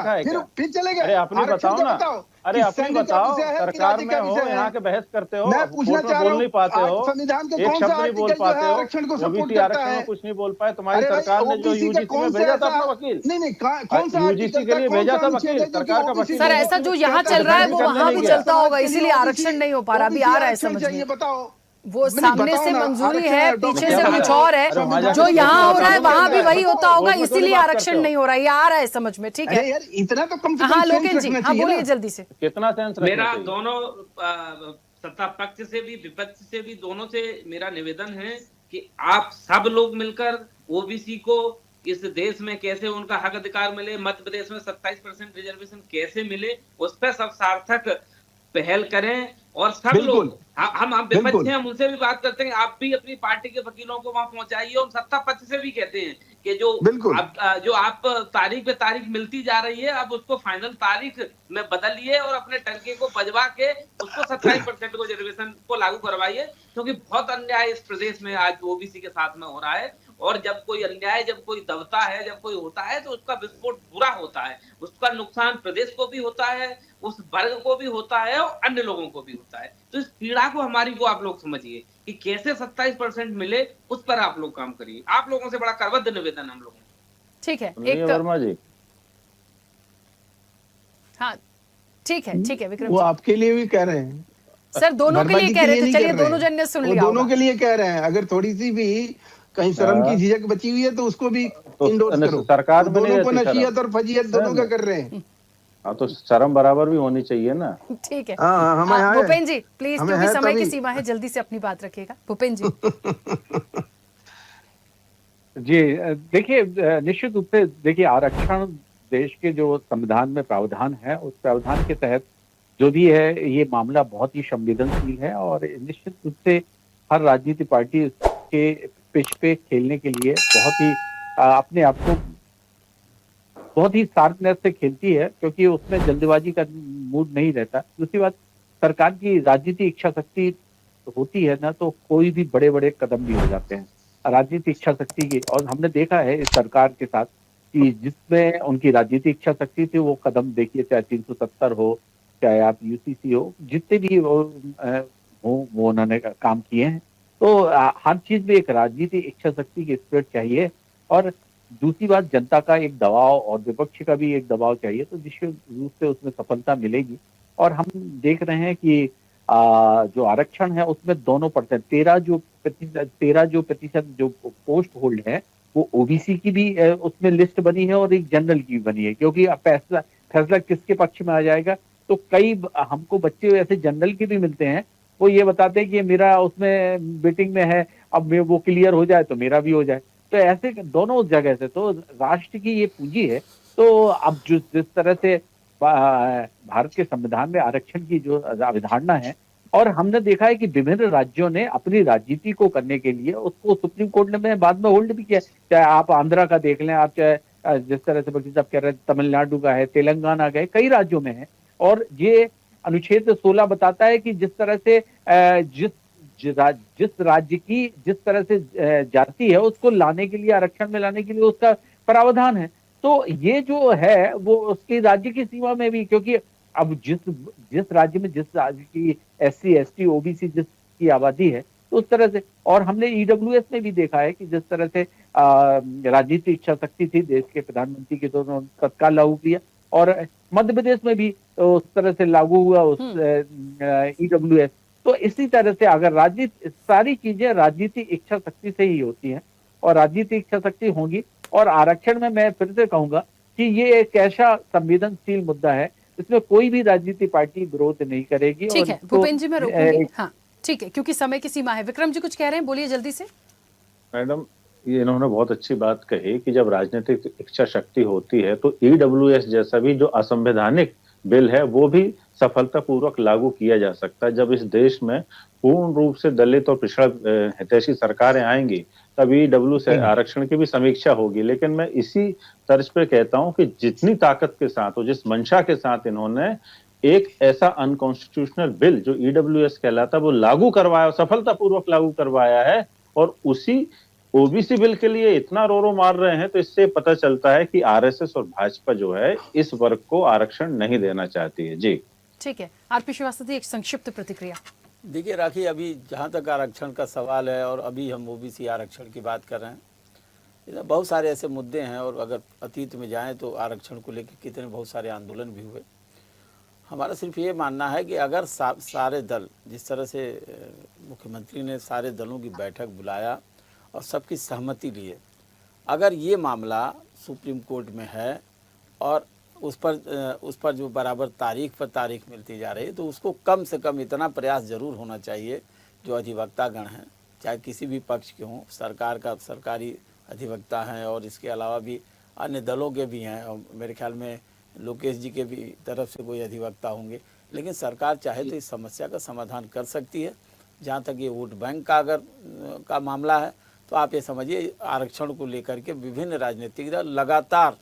रखा है क्या? फिर चले गए। अरे अपनी बताओ ना, अरे अपनी बताओ, सरकार में हो, यहाँ के बहस करते हो, मैं पूछना कोर्ट में चाह रहा बोल हूँ, नहीं पाते हो, संविधान के एक कौन सा शब्द नहीं बोल आर्टिकल जो पाते है हो, आरक्षण को सपोर्ट ओबीसी करता आरक्षण है? में कुछ नहीं बोल पाए। तुम्हारी अरे भाई, सरकार ने जो OBC का यूजीसी कौन में सा भेजा था ऐसा- अपना वकील, नहीं कौन सा यूजीसी के लिए भेजा था वकील, सरकार का वकील। सर ऐसा जो यहाँ चल रहा है वो वहां भी चलता होगा, इसीलिए आरक्षण नहीं हो पा रहा। अभी आ रहा है समझ में, बताओ वो सामने से मंजूरी है, पीछे से आरक्षण कुछ और है, अरे जो यहाँ हो रहा है वहां भी वही होता होगा, कोर्ट में इसीलिए बात आरक्षण करते हो। नहीं हो रहा है। ये आ रहा है समझ में, ठीक है। यार इतना तो कम से कम हाँ सेंस लोकेन जी, रखना हाँ चाहिए बोलिए ना। जल्दी से। कितना सेंस रखना मेरा चाहिए? दोनों सत्ता पक्ष से भी विपक्ष से भी दोनों से मेरा निवेदन है कि आप सब लोग मिलकर ओबीसी को इस देश में कैसे उनका हक अधिकार मिले, मध्य प्रदेश में 27% रिजर्वेशन कैसे मिले, उस पर सब सार्थक पहल करें। और सब लोग हम विपक्ष हैं, हम उनसे भी बात करते हैं, आप भी अपनी पार्टी के वकीलों को वहां पहुंचाइए। और सत्ता पक्ष से भी कहते हैं कि जो बिल्कुल। जो आप तारीख पे तारीख मिलती जा रही है, अब उसको फाइनल तारीख में बदलिए और अपने टंके को बजवा के उसको 27% को रिजर्वेशन को लागू करवाइए, क्योंकि बहुत अन्याय इस प्रदेश में आज ओबीसी के साथ में हो रहा है। और जब कोई अन्याय, जब कोई दबता है, जब कोई होता है, तो उसका विस्फोट बुरा होता है, उसका नुकसान प्रदेश को भी होता है, उस वर्ग को भी होता है और अन्य लोगों को भी होता है। तो इस पीड़ा को हमारी को आप लोग समझिए कि कैसे 27% मिले, उस पर आप लोग काम करिए। आप लोगों से बड़ा करबद्ध निवेदन हम लोगों को। ठीक है, सुनिए एक वर्मा जी, हाँ ठीक है विक्रम वो जी। आपके लिए भी कह रहे हैं, सर दोनों के लिए बर्बादी कह रहे थे, नहीं चलिए कर रहे दोनों हैं। जन ने सुन वो लिया दोनों होगा। के लिए कह रहे हैं, अगर थोड़ी सी भी कहीं शर्म की झिझक बची हुई है तो उसको भी इंडोर्स करो। सरकार वो में नहीं दोनों को रहती नसीहत शर्म। और फजीहत दोनों का कर रहे हैं। हाँ, तो शर्म बराबर भी होनी चाहिए ना। ठीक है, हाँ, हमें है। भूपेंद्र जी प्लीज, हमें क्योंकि है समय की तभी। सीमा है, जल्दी से अपनी बात रखिएगा भूपेंद्र जी। जी देखिए, निश्चित रूप से देखिए, आरक्षण देश के जो संविधान में प्रावधान है, उस प्रावधान के तहत जो भी है, ये मामला बहुत ही संवेदनशील है और निश्चित रूप से हर राजनीतिक पार्टी के पिच पे खेलने के लिए बहुत ही अपने आप को बहुत ही शार्पनेस से खेलती है, क्योंकि उसमें जल्दबाजी का मूड नहीं रहता। दूसरी बात, सरकार की राजनीतिक इच्छा शक्ति होती है ना, तो कोई भी बड़े बड़े कदम भी हो जाते हैं राजनीतिक इच्छा शक्ति की। और हमने देखा है इस सरकार के साथ कि जिसमें उनकी राजनीतिक इच्छा शक्ति थी, वो कदम देखिए, चाहे 370 हो, चाहे आप यूसीसी हो, जितने भी वो उन्होंने काम किए हैं। तो हर चीज में एक राजनीतिक इच्छा शक्ति की स्पिरिट चाहिए। और दूसरी बात, जनता का एक दबाव और विपक्ष का भी एक दबाव चाहिए, तो निश्चित रूप से उसमें सफलता मिलेगी। और हम देख रहे हैं कि जो आरक्षण है उसमें दोनों परसेंट 13% जो पोस्ट होल्ड है, वो ओबीसी की भी उसमें लिस्ट बनी है और एक जनरल की भी बनी है। क्योंकि अब फैसला किसके पक्ष में आ जाएगा, तो कई हमको बच्चे ऐसे जनरल के भी मिलते हैं, वो ये बताते हैं कि मेरा उसमें वेटिंग में है, अब वो क्लियर हो जाए तो मेरा भी हो जाए। तो ऐसे दोनों जगह से तो राष्ट्र की ये पूंजी है। तो अब जिस तरह से भारत के संविधान में आरक्षण की जो अवधारणा है, और हमने देखा है कि विभिन्न राज्यों ने अपनी राजनीति को करने के लिए उसको सुप्रीम कोर्ट ने बाद में होल्ड भी किया। चाहे आप आंध्रा का देख लें, आप चाहे जिस तरह से बल्कि साहब कह रहे हैं तमिलनाडु का है, तेलंगाना का है, कई राज्यों में है। और ये अनुच्छेद 16 बताता है कि जिस तरह से जिस राज्य की जिस तरह से जाति है, उसको लाने के लिए, आरक्षण में लाने के लिए उसका प्रावधान है। तो ये जो है वो उसकी राज्य की सीमा में भी, क्योंकि अब जिस राज्य में जिस राज्य की SC ST OBC जिसकी आबादी है, तो उस तरह से। और हमने EWS में भी देखा है कि जिस तरह से राजनीतिक इच्छा शक्ति थी देश के प्रधानमंत्री की, तो उन्होंने तत्काल लागू किया। और मध्य प्रदेश में भी तो उस तरह से लागू हुआ उस EWS। तो इसी तरह से अगर सारी चीजें राजनीतिक इच्छा शक्ति से ही होती हैं, और राजनीतिक इच्छा शक्ति होगी। और आरक्षण में मैं फिर से कहूंगा कि ये एक ऐसा संवेदनशील मुद्दा है, इसमें कोई भी राजनीतिक पार्टी विरोध नहीं करेगी। ठीक है भूपेंद्र जी, मैं रोकूंगी। हाँ ठीक है, क्योंकि समय की सीमा है। विक्रम जी कुछ कह रहे हैं, बोलिए जल्दी से। मैडम, ये इन्होंने बहुत अच्छी बात कही कि जब राजनीतिक इच्छा शक्ति होती है तो EWS जैसा भी जो असंवैधानिक बिल है वो भी सफलतापूर्वक लागू किया जा सकता है। जब इस देश में पूर्ण रूप से दलित और पिछड़ा हितैषी सरकारें आएंगी, तब EWS आरक्षण की भी समीक्षा होगी। लेकिन मैं इसी तर्ज पे कहता हूं कि जितनी ताकत के साथ और जिस मंशा के साथ इन्होंने एक ऐसा अनकॉन्स्टिट्यूशनल बिल जो EWS कहलाता है वो लागू करवाया, सफलतापूर्वक लागू करवाया है, और उसी OBC बिल के लिए इतना रोरो मार रहे हैं, तो इससे पता चलता है कि RSS और भाजपा जो है इस वर्ग को आरक्षण नहीं देना चाहती है। जी ठीक है, RP श्रीवास्तव जी एक संक्षिप्त प्रतिक्रिया। देखिए राखी, अभी जहाँ तक आरक्षण का सवाल है, और अभी हम OBC आरक्षण की बात कर रहे हैं, इधर बहुत सारे ऐसे मुद्दे हैं। और अगर अतीत में जाएं तो आरक्षण को लेकर कितने बहुत सारे आंदोलन भी हुए। हमारा सिर्फ ये मानना है कि अगर सारे दल, जिस तरह से मुख्यमंत्री ने सारे दलों की बैठक बुलाया और सबकी सहमति लिए, अगर ये मामला सुप्रीम कोर्ट में है और उस पर जो बराबर तारीख पर तारीख मिलती जा रही है, तो उसको कम से कम इतना प्रयास जरूर होना चाहिए, जो अधिवक्तागण हैं, चाहे किसी भी पक्ष के हों, सरकार का सरकारी अधिवक्ता हैं और इसके अलावा भी अन्य दलों के भी हैं, और मेरे ख्याल में लोकेश जी के भी तरफ से कोई अधिवक्ता होंगे। लेकिन सरकार चाहे तो इस समस्या का समाधान कर सकती है। जहाँ तक ये वोट बैंक का अगर का मामला है, तो आप ये समझिए आरक्षण को लेकर के विभिन्न राजनीतिक दल लगातार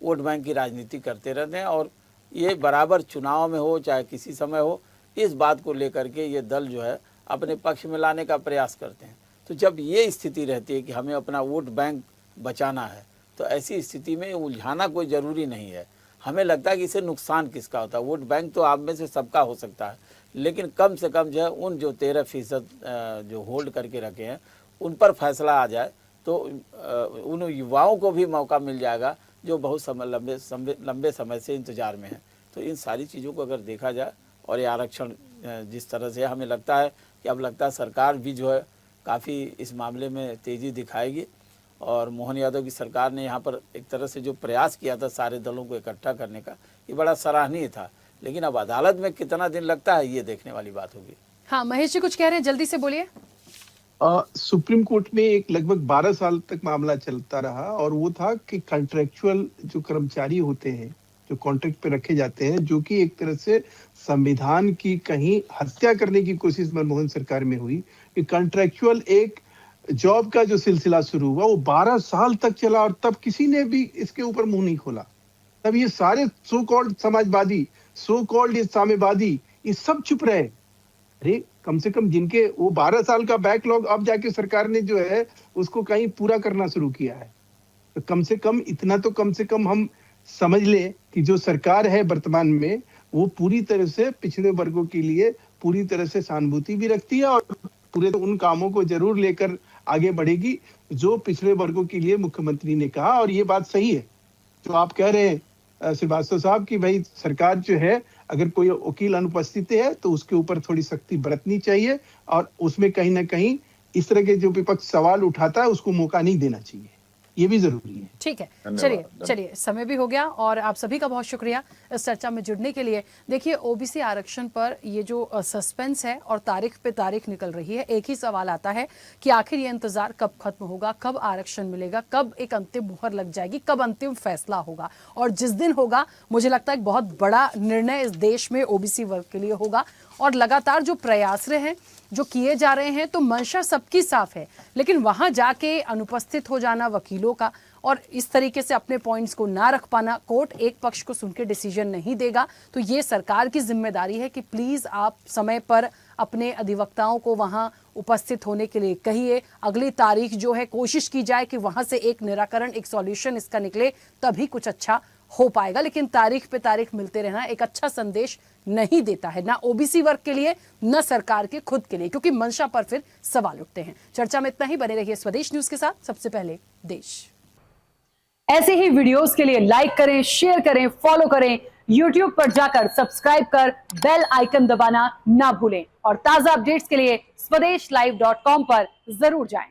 वोट बैंक की राजनीति करते रहते हैं और ये बराबर चुनाव में हो चाहे किसी समय हो, इस बात को लेकर के ये दल जो है अपने पक्ष में लाने का प्रयास करते हैं। तो जब ये स्थिति रहती है कि हमें अपना वोट बैंक बचाना है, तो ऐसी स्थिति में उलझाना कोई ज़रूरी नहीं है। हमें लगता है कि इससे नुकसान किसका होता है। वोट बैंक तो आप में से सबका हो सकता है, लेकिन कम से कम जो है उन जो 13% जो होल्ड करके रखे हैं उन पर फैसला आ जाए तो उन युवाओं को भी मौका मिल जाएगा जो बहुत लंबे समय से इंतजार में है। तो इन सारी चीज़ों को अगर देखा जाए और ये आरक्षण जिस तरह से हमें लगता है कि अब लगता है सरकार भी जो है काफ़ी इस मामले में तेज़ी दिखाएगी और मोहन यादव की सरकार ने यहाँ पर एक तरह से जो प्रयास किया था सारे दलों को इकट्ठा करने का, ये बड़ा सराहनीय था। लेकिन अब अदालत में कितना दिन लगता है ये देखने वाली बात होगी। हाँ महेश जी कुछ कह रहे हैं, जल्दी से बोलिए। सुप्रीम कोर्ट में एक लगभग 12 साल तक मामला चलता रहा और वो था कि कॉन्ट्रेक्चुअल जो कर्मचारी होते हैं, जो कॉन्ट्रैक्ट पे रखे जाते हैं, जो कि एक तरह से संविधान की कहीं हत्या करने की कोशिश मनमोहन सरकार में हुई कि कॉन्ट्रेक्चुअल एक जॉब का जो सिलसिला शुरू हुआ वो 12 साल तक चला और तब किसी ने भी इसके ऊपर मुंह नहीं खोला। तब ये सारे so called Samajwadi, so called ये साम्यवादी, ये सब चुप रहे। अरे कम से कम जिनके वो 12 साल का बैकलॉग अब जाके सरकार ने जो है उसको कहीं पूरा करना शुरू किया है, तो कम से कम इतना तो कम से कम हम समझ ले कि जो सरकार है वर्तमान में वो पूरी तरह से पिछड़े वर्गों के लिए पूरी तरह से सहानुभूति भी रखती है और पूरे तो उन कामों को जरूर लेकर आगे बढ़ेगी जो पिछड़े वर्गों के लिए मुख्यमंत्री ने कहा। और ये बात सही है जो आप कह रहे हैं श्रीवास्तव साहब कि भाई सरकार जो है अगर कोई वकील अनुपस्थित है तो उसके ऊपर थोड़ी सख्ती बरतनी चाहिए और उसमें कहीं ना कहीं इस तरह के जो विपक्ष सवाल उठाता है उसको मौका नहीं देना चाहिए, ये भी जरूरी है। ठीक है, चलिए समय भी हो गया और आप सभी का बहुत शुक्रिया इस चर्चा में जुड़ने के लिए। देखिए ओबीसी आरक्षण पर ये जो सस्पेंस है और तारीख पे तारीख निकल रही है, एक ही सवाल आता है कि आखिर ये इंतजार कब खत्म होगा, कब आरक्षण मिलेगा, कब एक अंतिम मुहर लग जाएगी, कब अंतिम फैसला होगा। और जिस दिन होगा मुझे लगता है एक बहुत बड़ा निर्णय इस देश में ओबीसी वर्ग के लिए होगा। और लगातार जो प्रयास हैं जो किए जा रहे हैं तो मंशा सबकी साफ है, लेकिन वहां जाके अनुपस्थित हो जाना वकीलों का और इस तरीके से अपने पॉइंट्स को ना रख पाना, कोर्ट एक पक्ष को सुन के डिसीजन नहीं देगा, तो ये सरकार की जिम्मेदारी है कि प्लीज आप समय पर अपने अधिवक्ताओं को वहां उपस्थित होने के लिए कहिए। अगली तारीख जो है कोशिश की जाए कि वहां से एक निराकरण, एक सॉल्यूशन इसका निकले, तभी कुछ अच्छा हो पाएगा। लेकिन तारीख पे तारीख मिलते रहना एक अच्छा संदेश नहीं देता है, ना ओबीसी वर्ग के लिए, ना सरकार के खुद के लिए, क्योंकि मंशा पर फिर सवाल उठते हैं। चर्चा में इतना ही, बने रहिए स्वदेश न्यूज के साथ, सबसे पहले देश। ऐसे ही वीडियोस के लिए लाइक करें, शेयर करें, फॉलो करें, YouTube पर जाकर सब्सक्राइब कर बेल आइकन दबाना ना भूलें और ताजा अपडेट्स के लिए स्वदेशलाइव.com पर जरूर जाएं।